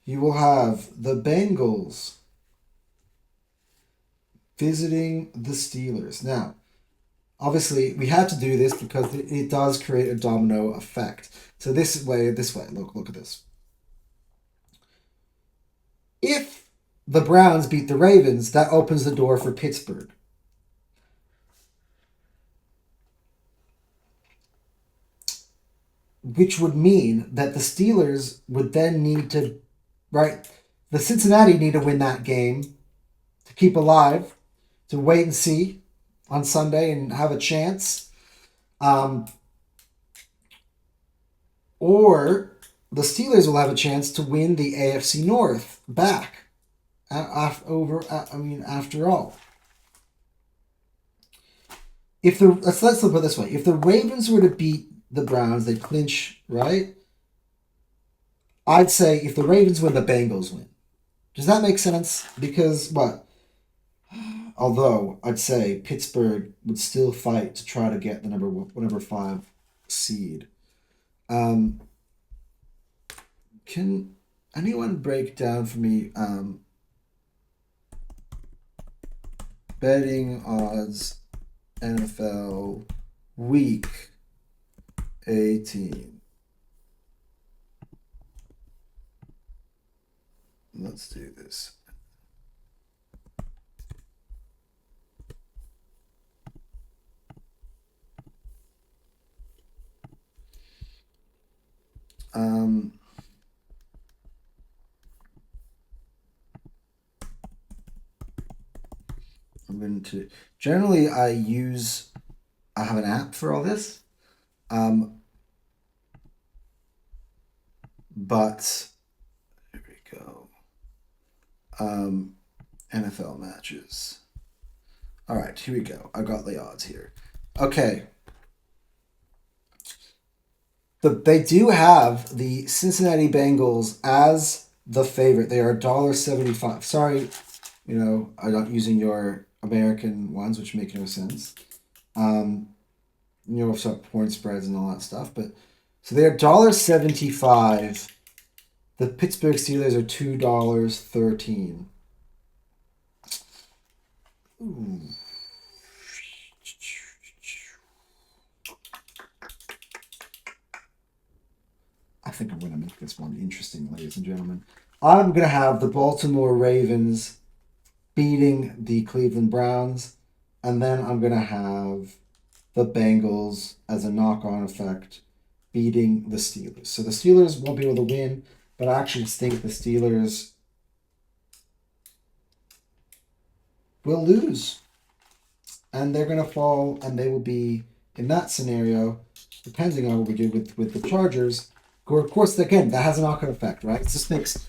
You will have the Bengals visiting the Steelers. Now, obviously, we had to do this because it does create a domino effect. So this way, look at this. If the Browns beat the Ravens, that opens the door for Pittsburgh. Which would mean that the Steelers would then need to, right? The Cincinnati need to win that game to keep alive, to wait and see on Sunday and have a chance. Or the Steelers will have a chance to win the AFC North back. After all, let's put it this way: if the Ravens were to beat the Browns, they'd clinch, right? I'd say if the Ravens win, the Bengals win. Does that make sense? Because what? Although I'd say Pittsburgh would still fight to try to get the number 5 seed. Can anyone break down for me betting odds NFL Week 18? Let's do this. I'm going to generally I have an app for all this, but here we go. NFL matches. All right, here we go. I got the odds here. Okay. They do have the Cincinnati Bengals as the favorite. They are $1.75. Sorry, I'm not using your American ones, which make no sense. We've got point spreads and all that stuff, but so they're $1.75. The Pittsburgh Steelers are $2.13. Ooh. I think I'm going to make this one interesting, ladies and gentlemen. I'm going to have the Baltimore Ravens beating the Cleveland Browns, and then I'm going to have the Bengals as a knock-on effect beating the Steelers. So the Steelers won't be able to win, but I actually think the Steelers will lose. And they're going to fall, and they will be, in that scenario, depending on what we do with the Chargers, Of course, again, that has a knock-on effect, right? This makes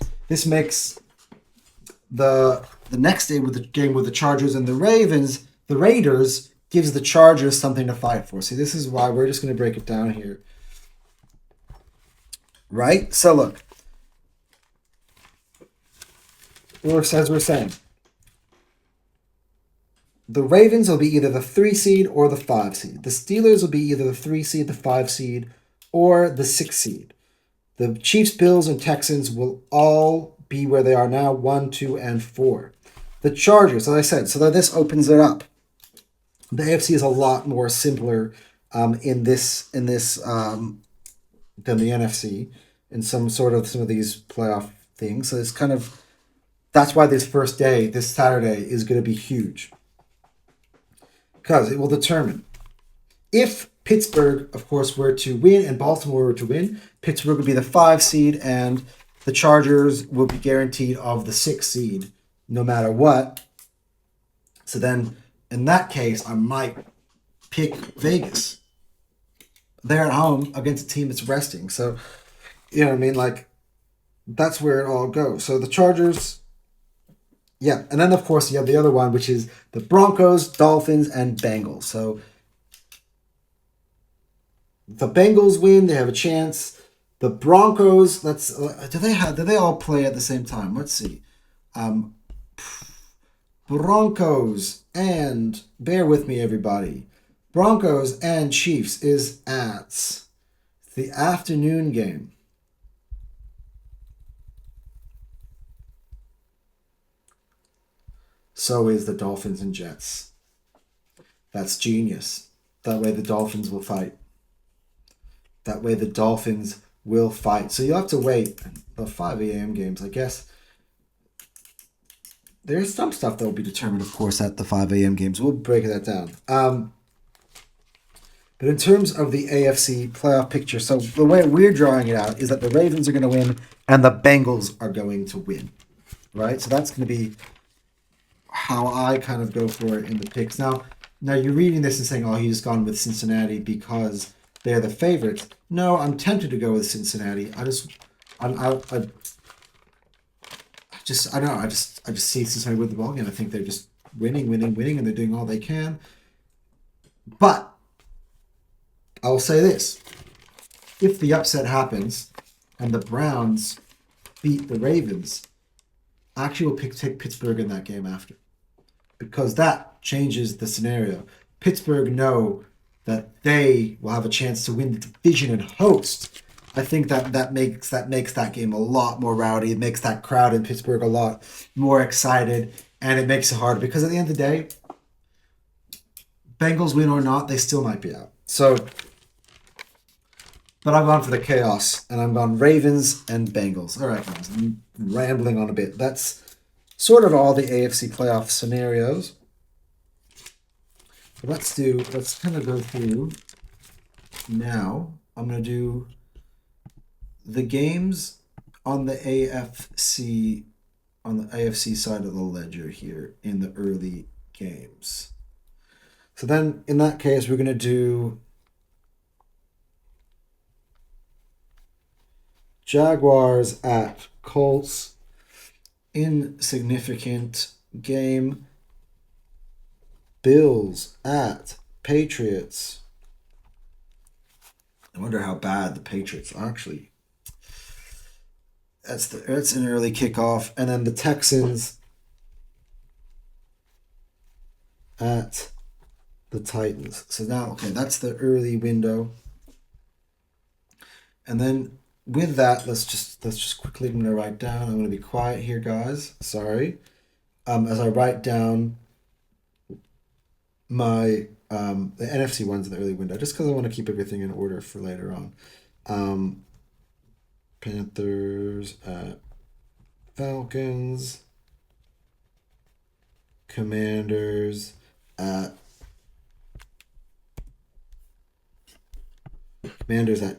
the next day with the game with the Chargers and the Ravens, the Raiders gives the Chargers something to fight for. See, this is why we're just going to break it down here, right? So look, as we're saying, the Ravens will be either the 3 seed or the 5 seed. The Steelers will be either the 3 seed, the 5 seed, or the 6 seed. The Chiefs, Bills, and Texans will all be where they are now, 1, 2, and 4. The Chargers, as I said, so that this opens it up. The AFC is a lot more simpler in this than the NFC in some of these playoff things. So it's kind of that's why this first day, this Saturday, is going to be huge because it will determine if Pittsburgh, of course, were to win and Baltimore were to win. Pittsburgh would be the 5 seed, and the Chargers will be guaranteed of the 6 seed, no matter what. So then, in that case, I might pick Vegas. They're at home against a team that's resting. So, you know what I mean? Like, that's where it all goes. So the Chargers, yeah. And then, of course, you have the other one, which is the Broncos, Dolphins, and Bengals. So the Bengals win, they have a chance. The Broncos, do they all play at the same time? Let's see. Um, Broncos and bear with me, everybody. Broncos and Chiefs is at the afternoon game. So is the Dolphins and Jets. That's genius. That way the Dolphins will fight. That way the Dolphins will fight. So you'll have to wait. The 5 a.m. games, I guess. There's some stuff that will be determined, of course, at the 5 a.m. games. We'll break that down. But in terms of the AFC playoff picture, so the way we're drawing it out is that the Ravens are going to win and the Bengals are going to win, right? So that's going to be how I kind of go for it in the picks. Now you're reading this and saying, "Oh, he's gone with Cincinnati because they're the favorites." No, I'm tempted to go with Cincinnati. I don't know. I just see Cincinnati with the ball game. I think they're just winning, and they're doing all they can. But I will say this: if the upset happens and the Browns beat the Ravens, I actually will take Pittsburgh in that game after, because that changes the scenario. Pittsburgh know that they will have a chance to win the division and host. I think that makes that game a lot more rowdy. It makes that crowd in Pittsburgh a lot more excited, and it makes it hard because at the end of the day, Bengals win or not, they still might be out. So, but I've gone for the chaos, and I'm gone Ravens and Bengals. All right, guys, I'm rambling on a bit. That's sort of all the AFC playoff scenarios. Let's kind of go through now. I'm going to do the games on the AFC side of the ledger here in the early games. So then in that case, we're going to do Jaguars at Colts. Insignificant game. Bills at Patriots. I wonder how bad the Patriots are actually. That's an early kickoff, and then the Texans at the Titans. So now, okay, that's the early window. And then with that, let's just quickly, I'm gonna write down. I'm gonna be quiet here, guys. Sorry. As I write down my the NFC ones in the early window, just because I want to keep everything in order for later on. Panthers at Falcons. Commanders at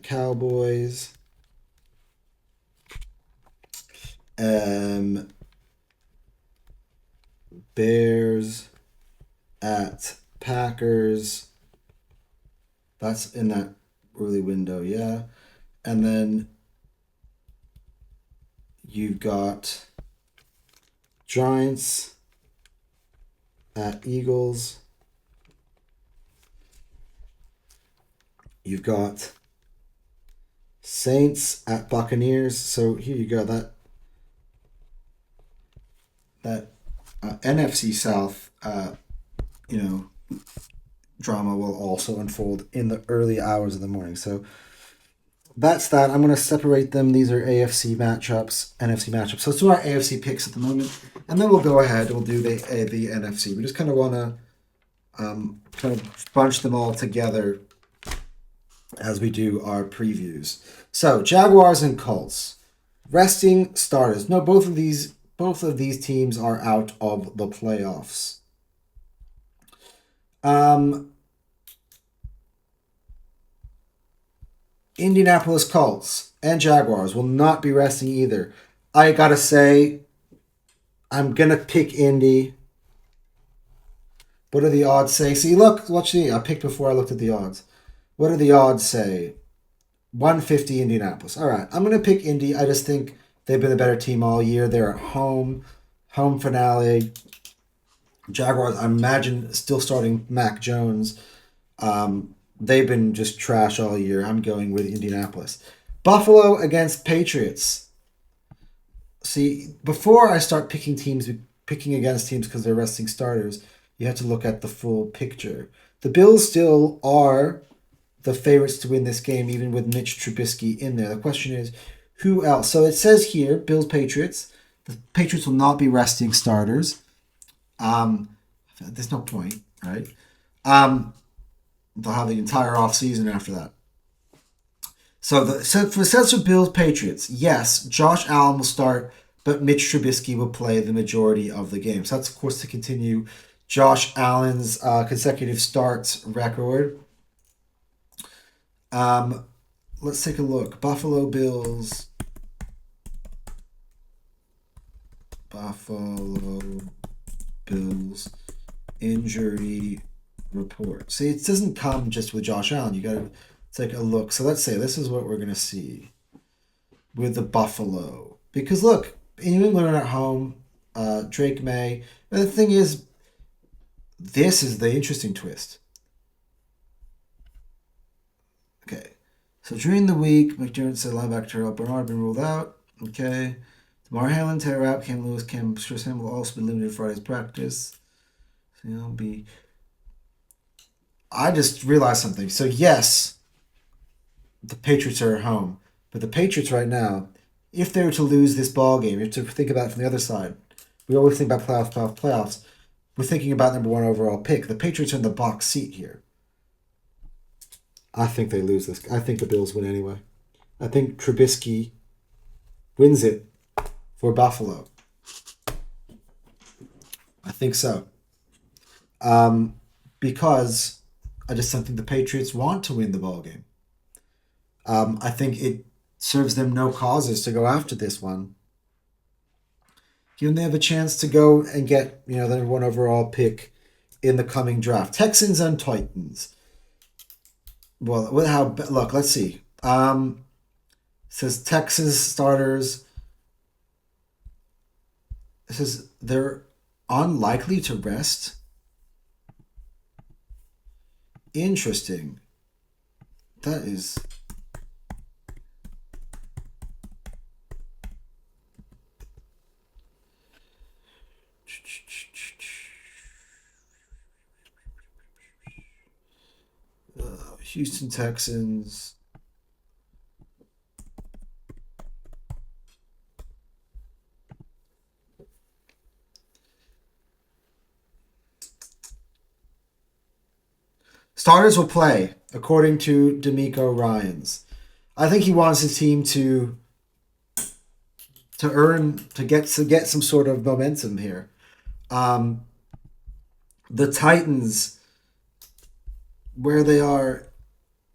Cowboys. Bears at Packers. That's in that early window, yeah. And then You've got Giants at Eagles. You've got Saints at Buccaneers. So here you go. That NFC South, drama will also unfold in the early hours of the morning. So that's that. I'm going to separate them. These are AFC matchups, NFC matchups. So let's do our AFC picks at the moment, and then we'll go ahead. We'll do the NFC. We just kind of want to kind of bunch them all together as we do our previews. So Jaguars and Colts, resting starters. No, both of these teams are out of the playoffs. Indianapolis Colts and Jaguars will not be resting either. I gotta say, I'm gonna pick Indy. What do the odds say? See, look, watch me. I picked before I looked at the odds. What do the odds say? 150 Indianapolis. All right, I'm gonna pick Indy. I just think they've been a better team all year. They're at home finale. Jaguars, I imagine, still starting Mac Jones. They've been just trash all year. I'm going with Indianapolis. Buffalo against Patriots. See, before I start picking against teams because they're resting starters, you have to look at the full picture. The Bills still are the favorites to win this game, even with Mitch Trubisky in there. The question is, who else? So it says here, Bills, Patriots. The Patriots will not be resting starters. There's no point, right? They'll have the entire offseason after that. So it says for Bills, Patriots, yes, Josh Allen will start, but Mitch Trubisky will play the majority of the game. So that's, of course, to continue Josh Allen's consecutive starts record. Let's take a look. Buffalo Bills injury report. See, it doesn't come just with Josh Allen. You got to take a look. So let's say this is what we're going to see with the Buffalo. Because look, New England are at home. Drake May. And the thing is, this is the interesting twist. Okay. So during the week, McDermott said linebacker Terrell Bernard been ruled out. Okay. Damar Hamlin, Taylor Rapp, Cam Lewis, Cam Shersham will also be limited Friday's practice. So it'll be. I just realized something. So yes, the Patriots are at home, but the Patriots right now, if they were to lose this ball game, you have to think about it from the other side. We always think about playoffs. We're thinking about number one overall pick. The Patriots are in the box seat here. I think they lose this. I think the Bills win anyway. I think Trubisky wins it for Buffalo. I think so. Because I just don't think the Patriots want to win the ball game. I think it serves them no causes to go after this one. Given they have a chance to go and get the number one overall pick in the coming draft. Texans and Titans. Well, look, let's see. It says Texas starters. It says they're unlikely to rest. Interesting. That is. Houston Texans. Starters will play, according to D'Amico Ryans. I think he wants his team to get some sort of momentum here. The Titans, where they are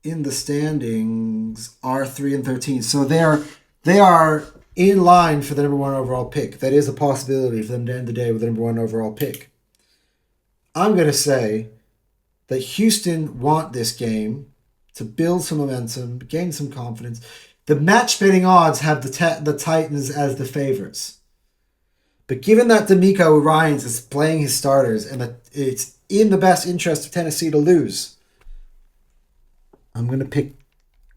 in the standings, are 3-13. So they are in line for the number one overall pick. That is a possibility for them to end the day with the number one overall pick. I'm going to say that Houston want this game to build some momentum, gain some confidence. The match betting odds have the Titans as the favorites. But given that D'Amico Ryans is playing his starters and that it's in the best interest of Tennessee to lose, I'm going to pick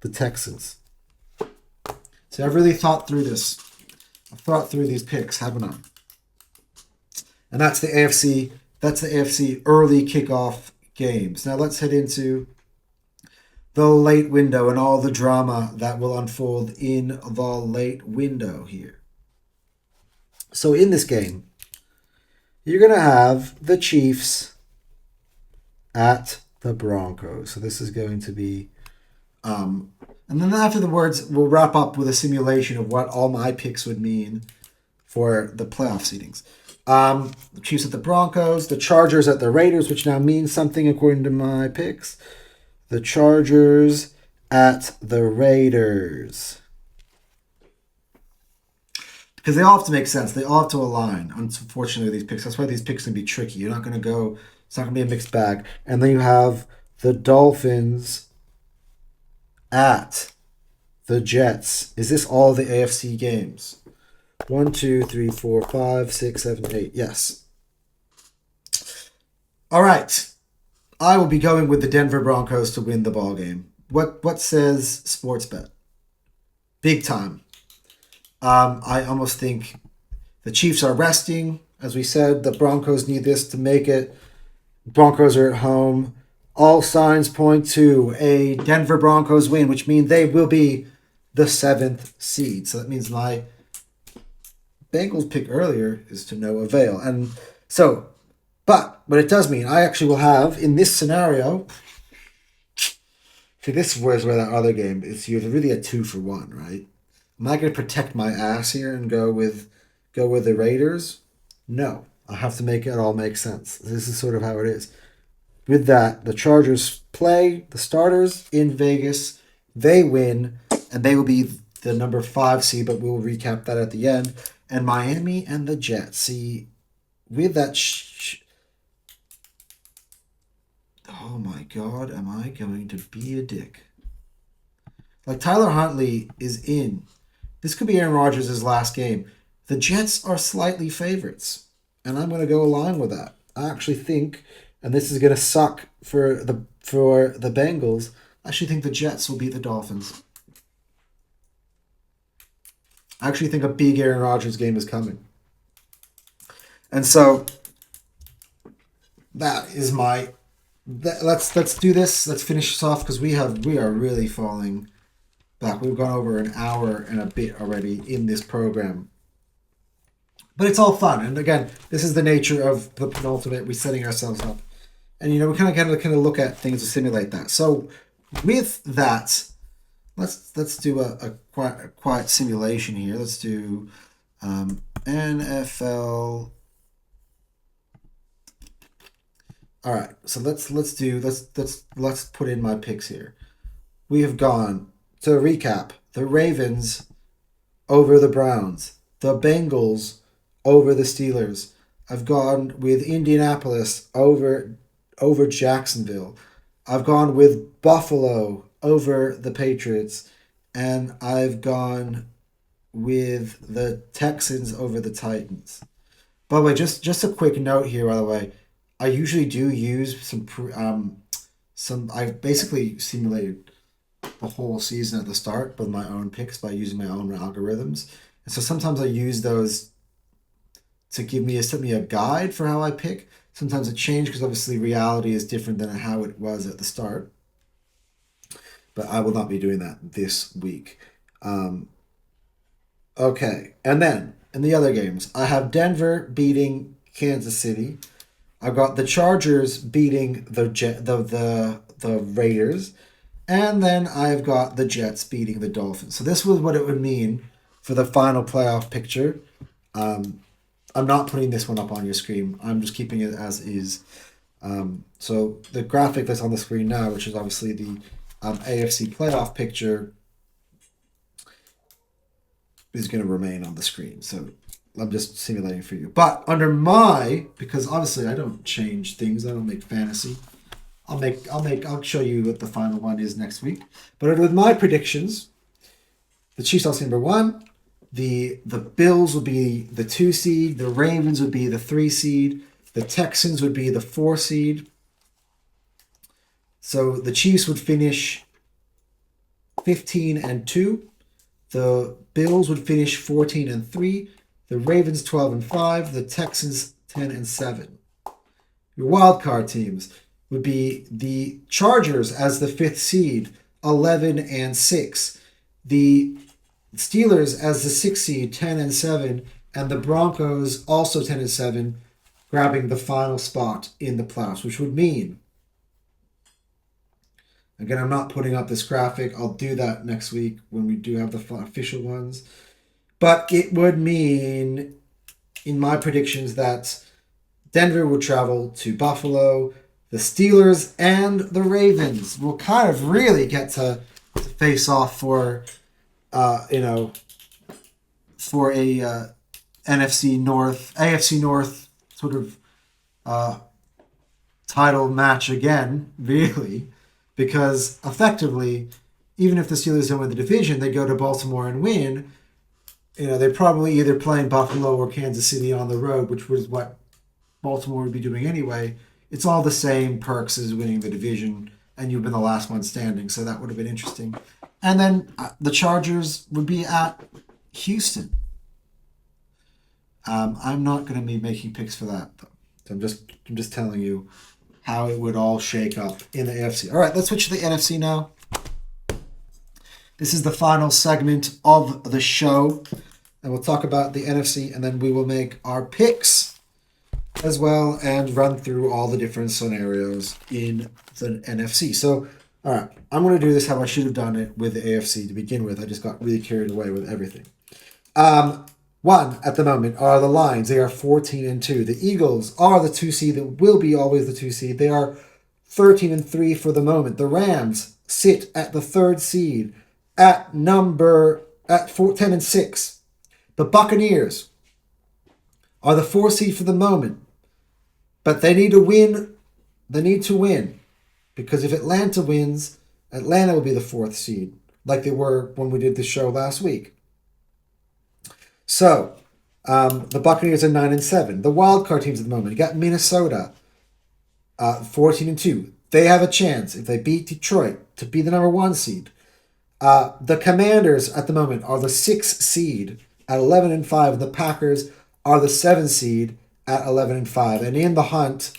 the Texans. So I've really thought through this. I've thought through these picks, haven't I? And that's the AFC. That's the AFC early kickoff games. Now let's head into the late window and all the drama that will unfold in the late window here. So in this game, you're going to have the Chiefs at the Broncos. So this is going to be... and then after the words, we'll wrap up with a simulation of what all my picks would mean for the playoff seedings. The Chiefs at the Broncos, the Chargers at the Raiders, which now means something according to my picks. The Chargers at the Raiders. Because they all have to make sense. They all have to align, unfortunately, these picks. That's why these picks can be tricky. You're not going to go... It's not going to be a mixed bag. And then you have the Dolphins at the Jets. Is this all the AFC games? 1, 2, 3, 4, 5, 6, 7, 8. Yes. All right. I will be going with the Denver Broncos to win the ball game. What says Sportsbet? Big time. I almost think the Chiefs are resting. As we said, the Broncos need this to make it. Broncos are at home. All signs point to a Denver Broncos win, which means they will be the 7th seed. So that means my Bengals pick earlier is to no avail. And so, but what it does mean, I actually will have, in this scenario, see, this was where that other game is. You're really a 2-for-1, right? Am I going to protect my ass here and go with the Raiders? No. I have to make it all make sense. This is sort of how it is. With that, the Chargers play the starters in Vegas. They win, and they will be the number 5 seed, but we'll recap that at the end. And Miami and the Jets. See, with that... oh my God, am I going to be a dick? Like, Tyler Huntley is in. This could be Aaron Rodgers' last game. The Jets are slightly favorites, and I'm going to go along with that. I actually think, and this is going to suck for the Bengals, I actually think the Jets will beat the Dolphins. I actually think a big Aaron Rodgers game is coming. And so that is my... Let's do this. Let's finish this off because we are really falling back. We've gone over an hour and a bit already in this program. But it's all fun. And again, this is the nature of the penultimate. We're setting ourselves up. And, we kind of look at things to simulate that. So with that, let's do a quiet simulation here. Let's do NFL. All right. So let's put in my picks here. We have gone, to recap, the Ravens over the Browns, the Bengals over the Steelers. I've gone with Indianapolis over Jacksonville. I've gone with Buffalo over the Patriots. And I've gone with the Texans over the Titans. By the way, just a quick note here, by the way. I usually do use some I've basically simulated the whole season at the start with my own picks by using my own algorithms. And so sometimes I use those to give me a guide for how I pick. Sometimes it changes because obviously reality is different than how it was at the start. But I will not be doing that this week. Okay, and then in the other games, I have Denver beating Kansas City. I've got the Chargers beating the Raiders. And then I've got the Jets beating the Dolphins. So this was what it would mean for the final playoff picture. I'm not putting this one up on your screen. I'm just keeping it as is. So the graphic that's on the screen now, which is obviously the AFC playoff picture, is going to remain on the screen. So I'm just simulating for you. But because obviously I don't change things. I don't make fantasy. I'll show you what the final one is next week. But with my predictions, the Chiefs obviously number 1. The Bills would be the 2 seed. The Ravens would be the 3 seed. The Texans would be the 4 seed. So the Chiefs would finish 15-2. The Bills would finish 14-3. The Ravens 12-5. The Texans 10-7. Your wild card teams would be the Chargers as the 5th seed, 11-6. The Steelers as the 6th seed, 10-7, and the Broncos also 10-7, grabbing the final spot in the playoffs, which would mean, again, I'm not putting up this graphic. I'll do that next week when we do have the official ones. But it would mean, in my predictions, that Denver would travel to Buffalo. The Steelers and the Ravens will kind of really get to face off for, for a AFC North sort of title match again, really, because effectively, even if the Steelers don't win the division, they go to Baltimore and win. They're probably either playing Buffalo or Kansas City on the road, which was what Baltimore would be doing anyway. It's all the same perks as winning the division, and you've been the last one standing, so that would have been interesting. And then the Chargers would be at Houston. I'm not going to be making picks for that, though. So I'm just telling you how it would all shake up in the AFC. All right, let's switch to the NFC now. This is the final segment of the show, and we'll talk about the NFC, and then we will make our picks as well and run through all the different scenarios in the NFC. So, all right, I'm going to do this how I should have done it with the AFC to begin with. I just got really carried away with everything. One at the moment are the Lions. They are 14-2. The Eagles are the 2 seed that will be always the 2 seed. They are 13-3 for the moment. The Rams sit at the 3rd seed at 10-6. The Buccaneers are the 4 seed for the moment, but they need to win. They need to win, because if Atlanta wins, Atlanta will be the 4th seed, like they were when we did the show last week. So, the Buccaneers are 9-7. The wild card teams at the moment, you got Minnesota, 14-2. They have a chance, if they beat Detroit, to be the number 1 seed. The Commanders at the moment are the 6th seed at 11-5. The Packers are the 7th seed at 11-5. And in the hunt,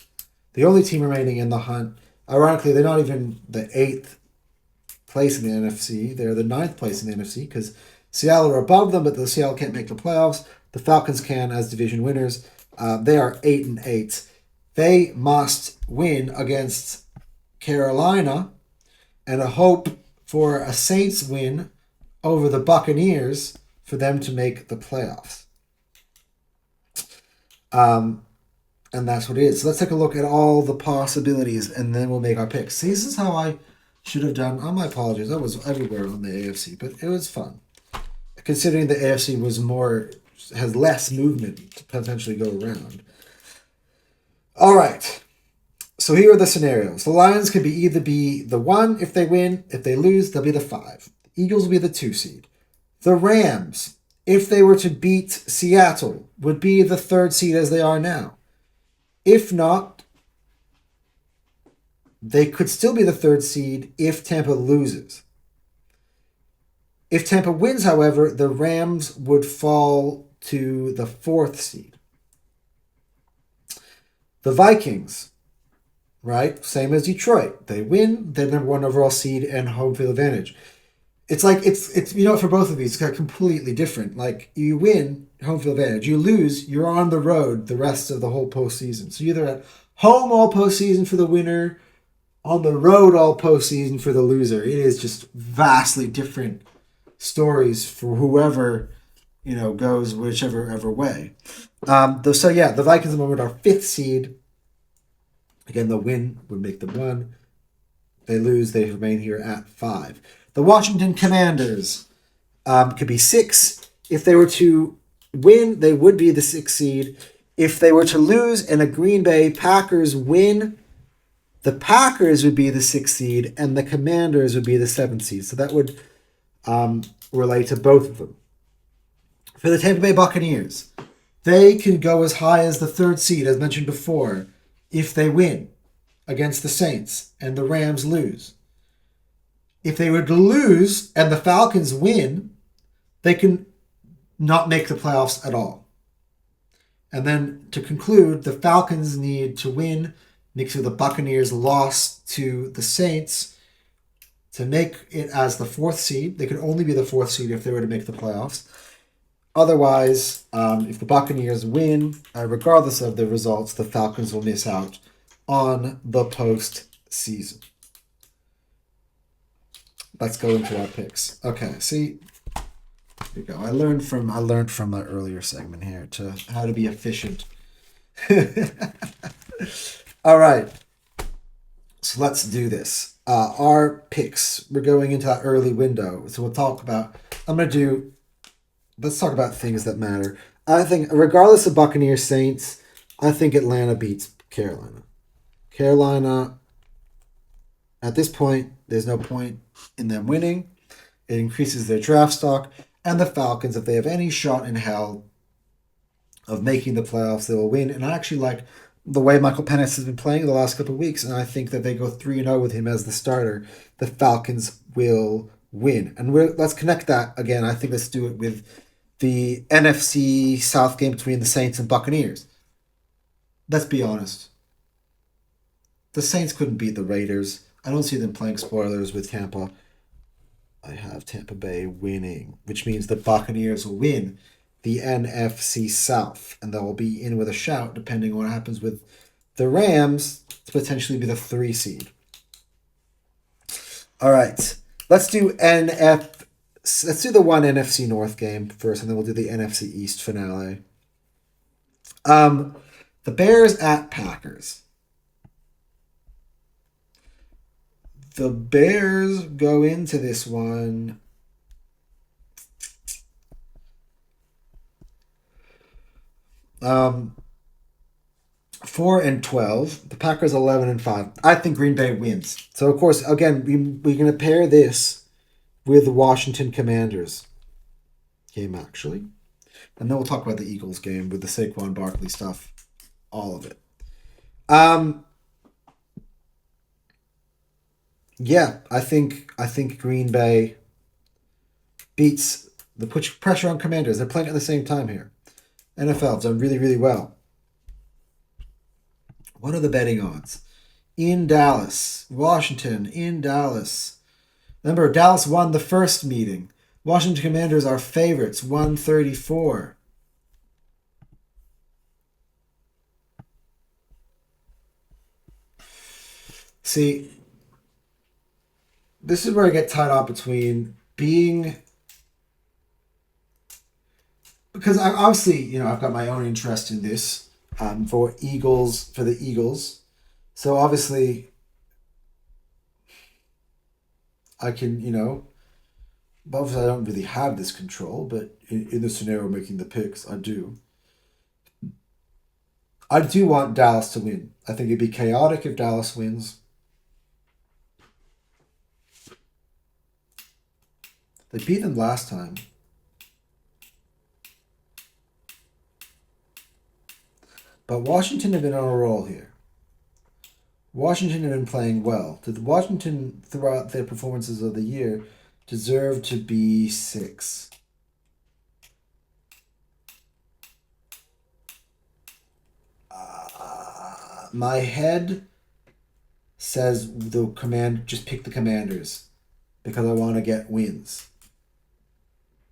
the only team remaining in the hunt, ironically, they're not even the 8th place in the NFC. They're the 9th place in the NFC, because Seattle are above them, but the Seattle can't make the playoffs. The Falcons can as division winners. They are 8-8. They must win against Carolina, and a hope for a Saints win over the Buccaneers for them to make the playoffs. And that's what it is. So let's take a look at all the possibilities, and then we'll make our picks. See, this is how I should have done. Oh, my apologies. I was everywhere on the AFC, but it was fun. Considering the AFC has less movement to potentially go around. All right. So here are the scenarios. The Lions could either be the 1 if they win. If they lose, they'll be the 5. The Eagles will be the 2 seed. The Rams, if they were to beat Seattle, would be the 3rd seed as they are now. If not, they could still be the 3rd seed if Tampa loses. If Tampa wins, however, the Rams would fall to the 4th seed. The Vikings, right? Same as Detroit. They win, they're number 1 overall seed and home field advantage. It's like, it's for both of these, it's kind of completely different. Like, you win, home field advantage. You lose, you're on the road the rest of the whole postseason. So you're either at home all postseason for the winner, on the road all postseason for the loser. It is just vastly different stories for whoever, goes whichever way. The Vikings at the moment are 5th seed. Again, the win would make them 1. They lose, they remain here at 5. The Washington Commanders could be 6. If they were to win, they would be the 6th seed. If they were to lose and a Green Bay Packers win, the Packers would be the 6th seed and the Commanders would be the 7th seed. So that would relate to both of them. For the Tampa Bay Buccaneers, they can go as high as the third seed, as mentioned before, if they win against the Saints and the Rams lose. If they were to lose and the Falcons win, they can not make the playoffs at all. And then to conclude, the Falcons need to win, make sure the Buccaneers lost to the Saints to make it as the fourth seed. They could only be the fourth seed if they were to make the playoffs. Otherwise, if the Buccaneers win, regardless of the results, the Falcons will miss out on the postseason. Let's go into our picks. Okay, see, here we go. I learned from my earlier segment here to how to be efficient. All right, so let's do this. Our picks. We're going into that early window, so we'll talk about. Let's talk about things that matter. I think, regardless of Buccaneers Saints, I think Atlanta beats Carolina. Carolina, at this point, there's no point in them winning. It increases their draft stock. And the Falcons, if they have any shot in hell of making the playoffs, they will win. And I actually like the way Michael Penix has been playing the last couple of weeks. And I think that they go 3-0 with him as the starter. The Falcons will win. And let's connect that again. I think let's do it with the NFC South game between the Saints and Buccaneers. Let's be honest. The Saints couldn't beat the Raiders. I don't see them playing spoilers with Tampa. I have Tampa Bay winning, which means the Buccaneers will win the NFC South, and they'll be in with a shout, depending on what happens with the Rams, to potentially be the 3 seed. All right, let's do the one NFC North game first, and then we'll do the NFC East finale. The Bears at Packers. The Bears go into this one 4-12. The Packers 11-5. I think Green Bay wins. So of course, again, we're going to pair this with the Washington Commanders game, actually, and then we'll talk about the Eagles game with the Saquon Barkley stuff, all of it. Yeah, I think Green Bay beats the puts pressure on Commanders. They're playing at the same time here. NFL have done really, really well. What are the betting odds? In Dallas, Washington, in Dallas. Remember, Dallas won the first meeting. Washington Commanders are favorites, 134. See, this is where I get tied up between being... Because obviously, I've got my own interest in this for the Eagles. So obviously, I can, obviously I don't really have this control, but in the scenario making the picks, I do. I do want Dallas to win. I think it'd be chaotic if Dallas wins. They beat them last time. But Washington have been on a roll here. Washington have been playing well. Did Washington, throughout their performances of the year, deserve to be 6? My head says just pick the Commanders because I want to get wins.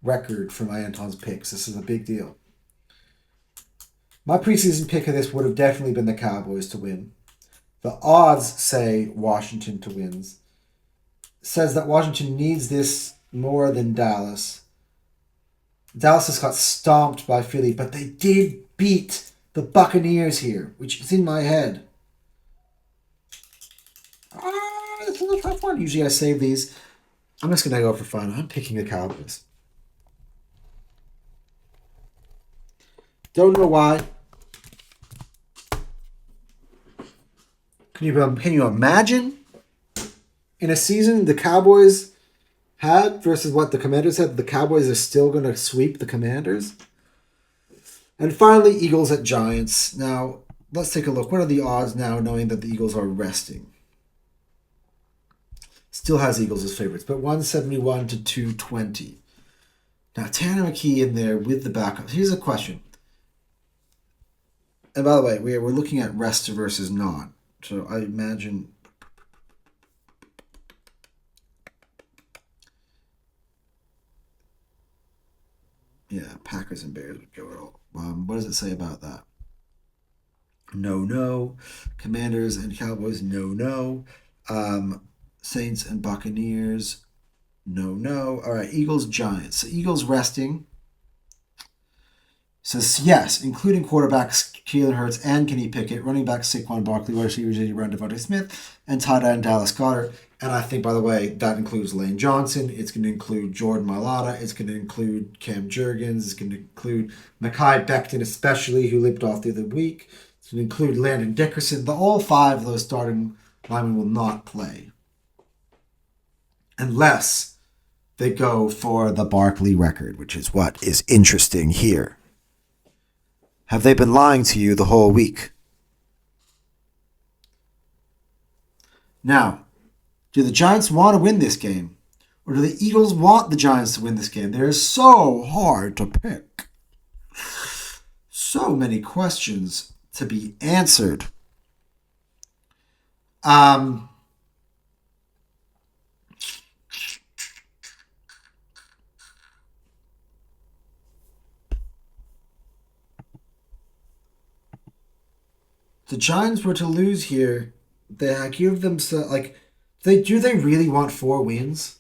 Record for my Anton's picks. This is a big deal. My preseason pick of this would have definitely been the Cowboys to win. The odds say Washington to win. Says that Washington needs this more than Dallas. Dallas has got stomped by Philly, but they did beat the Buccaneers here, which is in my head. It's a little tough one. Usually I save these. I'm just going to go for fun. I'm picking the Cowboys. Don't know why. Can you imagine in a season the Cowboys had versus what the Commanders had. The Cowboys are still going to sweep the Commanders. And finally, Eagles at Giants. Now, let's take a look. What are the odds now, knowing that the Eagles are resting? Still has Eagles as favorites, but 171 to 220. Now, Tanner McKee in there with the backups. Here's a question. And by the way, we're looking at rest versus not. So I imagine. Yeah, Packers and Bears would go it all. What does it say about that? No. Commanders and Cowboys, no. Saints and Buccaneers, no. All right, Eagles, Giants. So Eagles resting. Says yes, including quarterbacks Keelan Hurts and Kenny Pickett, running back Saquon Barkley, wide receivers J.J. Brown, Devontae Smith, and tight end Dallas Goedert. And I think, by the way, that includes Lane Johnson. It's going to include Jordan Mailata. It's going to include Cam Jurgens. It's going to include Mekhi Becton, especially, who limped off the other week. It's going to include Landon Dickerson. All five of those starting linemen will not play unless they go for the Barkley record, which is what is interesting here. Have they been lying to you the whole week? Now, do the Giants want to win this game? Or do the Eagles want the Giants to win this game? They're so hard to pick. So many questions to be answered. The Giants were to lose here, they give them do they really want 4 wins?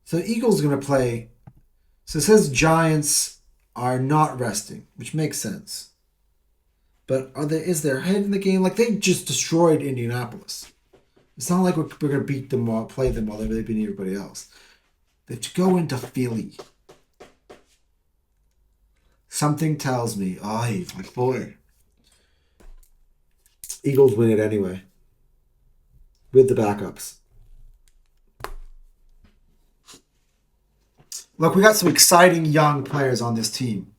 So Eagles going to play. So it says Giants are not resting, which makes sense. But is there a head in the game? Like, they just destroyed Indianapolis. It's not like we're going to beat them or play them while they've been everybody else. They have to go into Philly. Something tells me, my boy. Eagles win it anyway. With the backups. Look, we got some exciting young players on this team.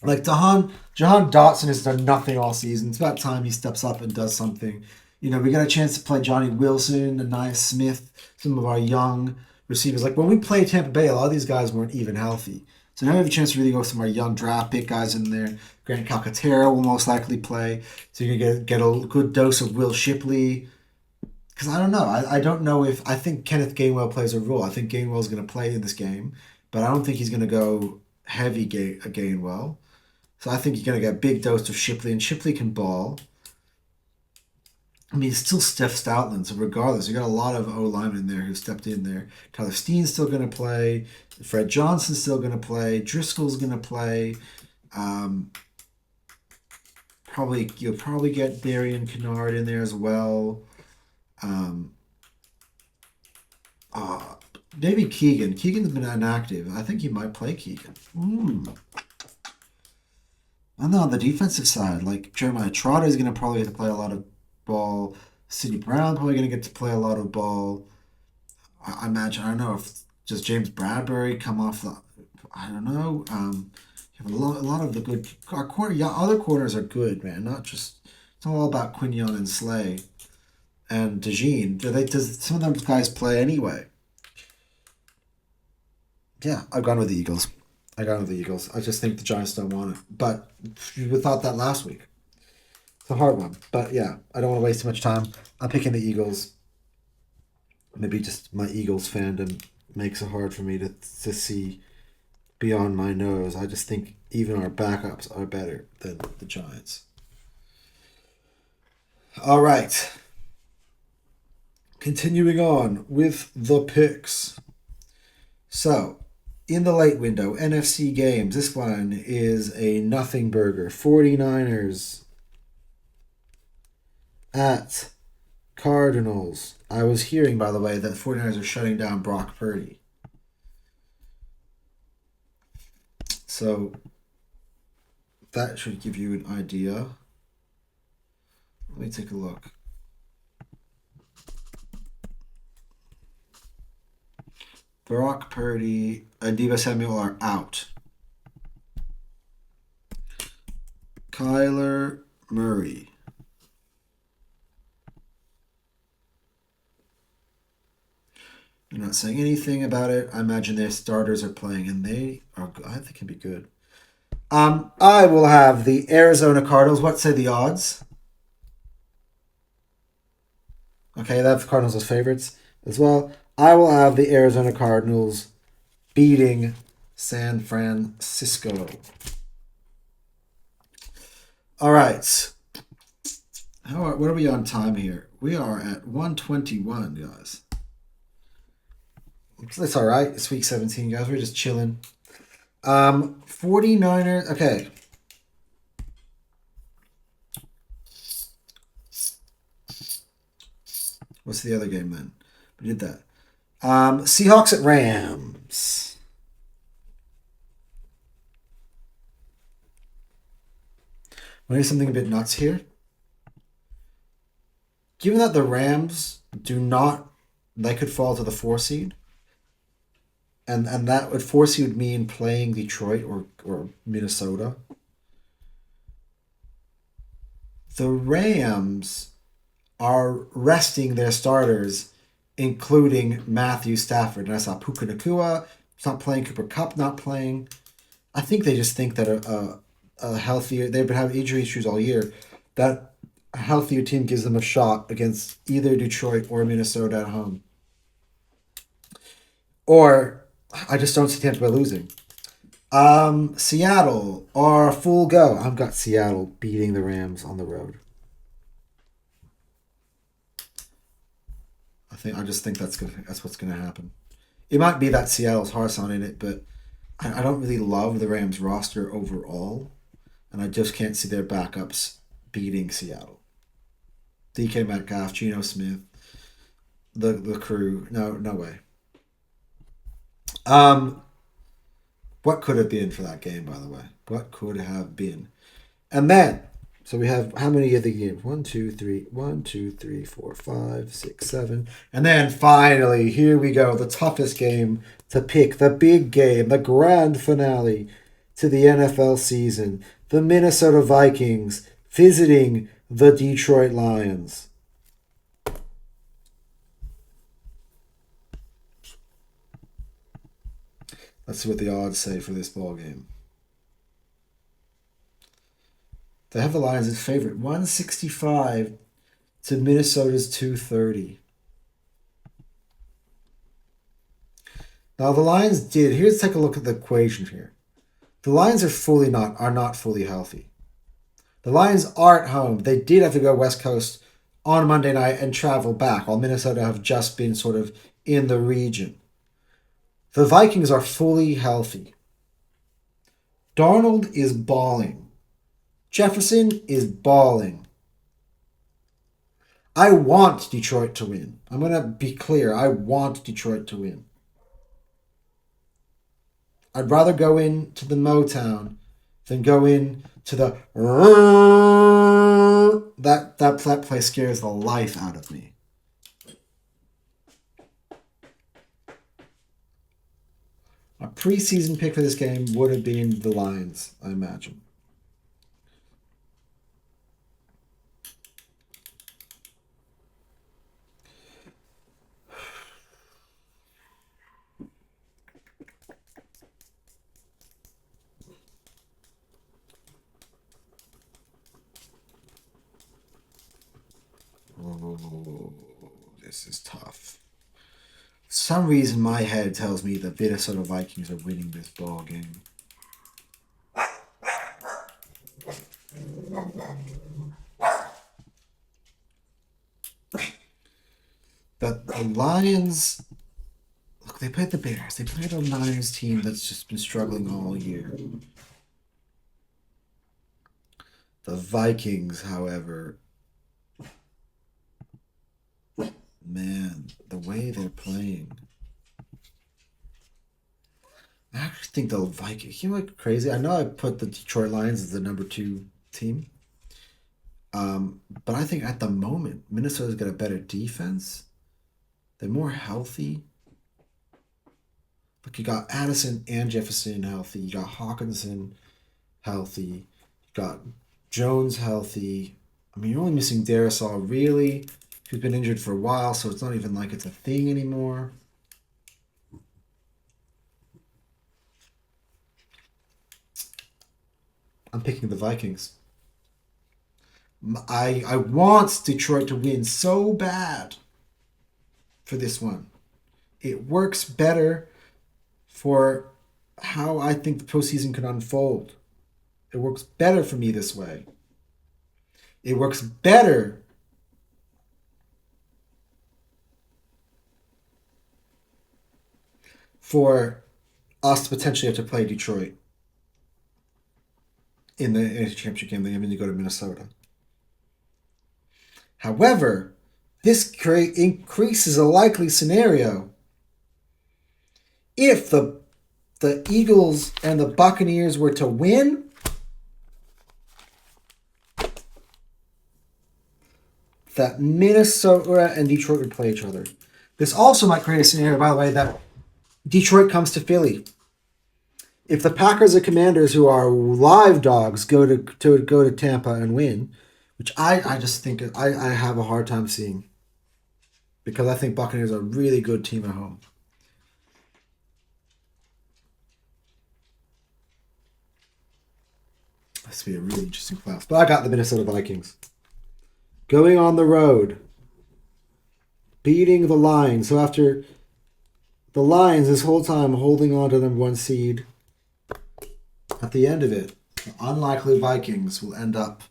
Like Jahan Dotson has done nothing all season. It's about time he steps up and does something. We got a chance to play Johnny Wilson, Anais Smith, some of our young receivers. Like, when we played Tampa Bay, a lot of these guys weren't even healthy. So now we have a chance to really go with some of our young draft pick guys in there. Grant Calcaterra will most likely play. So you're going to get a good dose of Will Shipley. Because I don't know. I don't know if... I think Kenneth Gainwell plays a role. I think Gainwell's going to play in this game. But I don't think he's going to go heavy Gainwell. So I think you're going to get a big dose of Shipley. And Shipley can ball. I mean, it's still Steph Stoutland, so regardless, you got a lot of O-linemen in there who stepped in there. Tyler Steen's still going to play. Fred Johnson's still going to play. Driscoll's going to play. You'll probably get Darian Kennard in there as well. Maybe Keegan. Keegan's been inactive. I think he might play Keegan. I know on the defensive side, like Jeremiah Trotter is going to probably have to play a lot of ball. Sidney Brown probably going to get to play a lot of ball. I imagine. I don't know if does James Bradbury come off the. I don't know. You have a lot of the good. Our other corners are good, man. Not just. It's not all about Quinion and Slay and DeJean. Does some of those guys play anyway? Yeah, I've gone with the Eagles. I just think the Giants don't want it. But we thought that last week. It's a hard one. But yeah, I don't want to waste too much time. I'm picking the Eagles. Maybe just my Eagles fandom makes it hard for me to see beyond my nose. I just think even our backups are better than the Giants. All right. Continuing on with the picks. So, in the late window, NFC games. This one is a nothing burger. 49ers at Cardinals. I was hearing, by the way, that 49ers are shutting down Brock Purdy. So, that should give you an idea. Let me take a look. Brock Purdy and Deebo Samuel are out. Kyler Murray. You're not saying anything about it. I imagine their starters are playing, and they are. I think can be good. I will have the Arizona Cardinals. What say the odds? Okay, that's Cardinals as favorites as well. I will have the Arizona Cardinals beating San Francisco. All right. What are we on time here? We are at 1:21, guys. That's all right. It's week 17, guys. We're just chilling. 49ers. Okay. What's the other game then? We did that. Seahawks at Rams. Want to hear something a bit nuts here? Given that the Rams they could fall to the 4 seed, and that would 4 seed would mean playing Detroit or Minnesota. The Rams are resting their starters, including Matthew Stafford. And I saw Puka Nacua not playing, Cooper Kupp not playing. I think they just think that a healthier, they've been having injury issues all year, that a healthier team gives them a shot against either Detroit or Minnesota at home. Or I just don't see Tampa Bay losing. Seattle are full go. I've got Seattle beating the Rams on the road. I just think that's what's gonna happen. It might be that Seattle's horse on in it, but I don't really love the Rams roster overall, and I just can't see their backups beating Seattle. DK Metcalf, Geno Smith, the crew. No way. What could have been for that game, by the way? What could have been? And then, so we have how many of the games? 1, 2, 3, 4, 5, 6, 7. And then finally, here we go. The toughest game to pick. The big game. The grand finale to the NFL season. The Minnesota Vikings visiting the Detroit Lions. Let's see what the odds say for this ball game. They have the Lions as favorite, 165 to Minnesota's 230. Now the Lions did. Here's take a look at the equation here. The Lions are not fully healthy. The Lions are at home. They did have to go West Coast on Monday night and travel back, while Minnesota have just been sort of in the region. The Vikings are fully healthy. Darnold is balling. Jefferson is balling. I want Detroit to win. I'm going to be clear. I want Detroit to win. I'd rather go into the Motown than go in to the... That place scares the life out of me. A preseason pick for this game would have been the Lions, I imagine. Oh, this is tough. For some reason, my head tells me the Minnesota Vikings are winning this ball game. The Lions, look, they played the Bears. They played a Niners team that's just been struggling all year. The Vikings, however, man, the way they're playing. I actually think the Vikings, you know what crazy? I know I put the Detroit Lions as the number 2 team. But I think at the moment, Minnesota's got a better defense. They're more healthy. Like you got Addison and Jefferson healthy. You got Hawkinson healthy. You got Jones healthy. I mean, you're only missing Darisaw, really, who's been injured for a while, so it's not even like it's a thing anymore. I'm picking the Vikings. I want Detroit to win so bad for this one. It works better for how I think the postseason can unfold. It works better for me this way. It works better for us to potentially have to play Detroit in the NFC Championship game. They having to go to Minnesota. However, this increases a likely scenario if the Eagles and the Buccaneers were to win. That Minnesota and Detroit would play each other. This also might create a scenario, by the way, that Detroit comes to Philly. If the Packers and Commanders, who are live dogs, go to Tampa and win, which I just think I have a hard time seeing, because I think Buccaneers are a really good team at home. This will be a really interesting class. But I got the Minnesota Vikings. Going on the road. Beating the Lions. So after the Lions this whole time holding on to the number 1 seed, at the end of it, the unlikely Vikings will end up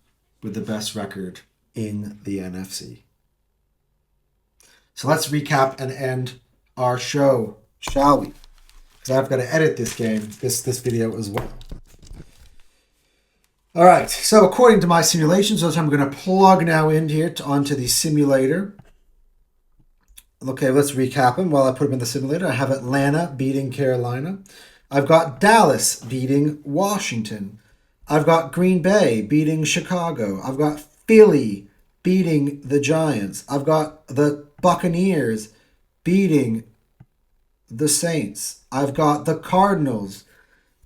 with the best record in the NFC. So let's recap and end our show, shall we? Because I've got to edit this video as well. All right, so according to my simulations, which I'm going to plug now in here onto the simulator. Okay, let's recap them while I put them in the simulator. I have Atlanta beating Carolina. I've got Dallas beating Washington. I've got Green Bay beating Chicago. I've got Philly beating the Giants. I've got the Buccaneers beating the Saints. I've got the Cardinals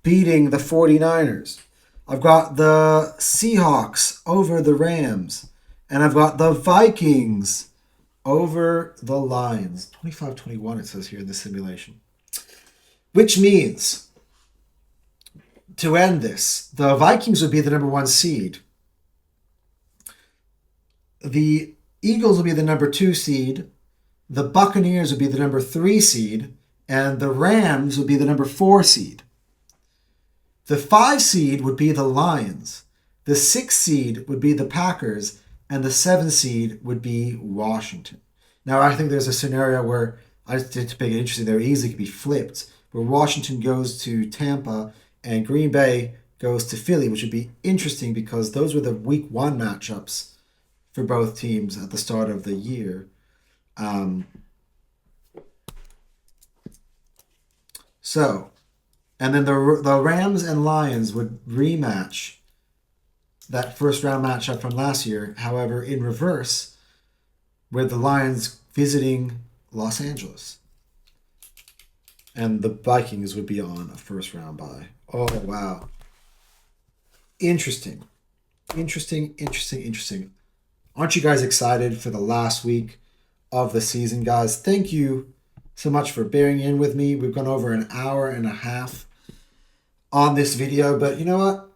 beating the 49ers. I've got the Seahawks over the Rams. And I've got the Vikings over the Lions. 25-21 it says here in the simulation. Which means, to end this, the Vikings would be the number 1 seed. The Eagles will be the number 2 seed. The Buccaneers would be the number 3 seed. And the Rams would be the number 4 seed. The 5 seed would be the Lions. The 6 seed would be the Packers. And the 7 seed would be Washington. Now, I think there's a scenario where, I just did to make it interesting, there easily could be flipped, where Washington goes to Tampa and Green Bay goes to Philly, which would be interesting because those were the week 1 matchups for both teams at the start of the year. And then the Rams and Lions would rematch that first round matchup from last year. However, in reverse, with the Lions visiting Los Angeles. And the Vikings would be on a first round bye. Oh, wow. Interesting. Aren't you guys excited for the last week of the season, guys? Thank you so much for bearing in with me. We've gone over an hour and a half on this video, but you know what?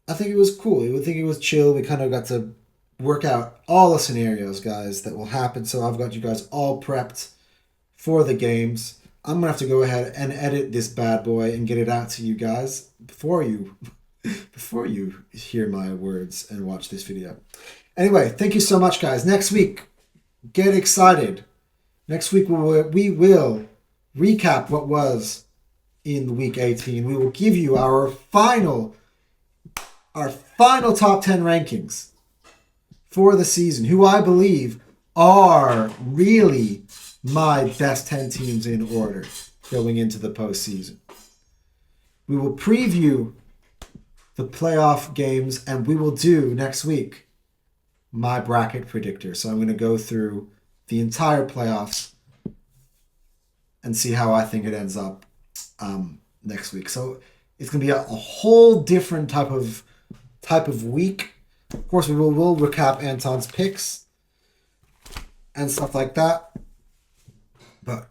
I think it was cool. I think it was chill. We kind of got to work out all the scenarios, guys, that will happen. So I've got you guys all prepped for the games. I'm going to have to go ahead and edit this bad boy and get it out to you guys before you hear my words and watch this video. Anyway, thank you so much, guys. Next week, get excited. Next week, we will recap what was in week 18. We will give you our final top 10 rankings for the season, who I believe are really my best 10 teams in order going into the postseason. We will preview the playoff games, and we will do next week my bracket predictor. So I'm going to go through the entire playoffs and see how I think it ends up next week. So it's going to be a whole different type of week. Of course, we'll recap Anton's picks and stuff like that. But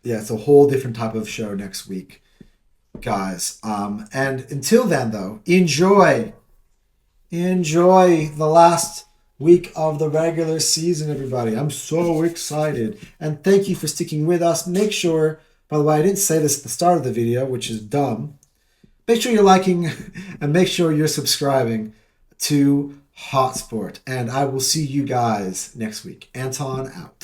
yeah, it's a whole different type of show next week, guys. And until then, though, enjoy the last week of the regular season, everybody. I'm so excited. And thank you for sticking with us. Make sure, by the way, I didn't say this at the start of the video, which is dumb. Make sure you're liking and make sure you're subscribing to Hotsport. And I will see you guys next week. Anton out.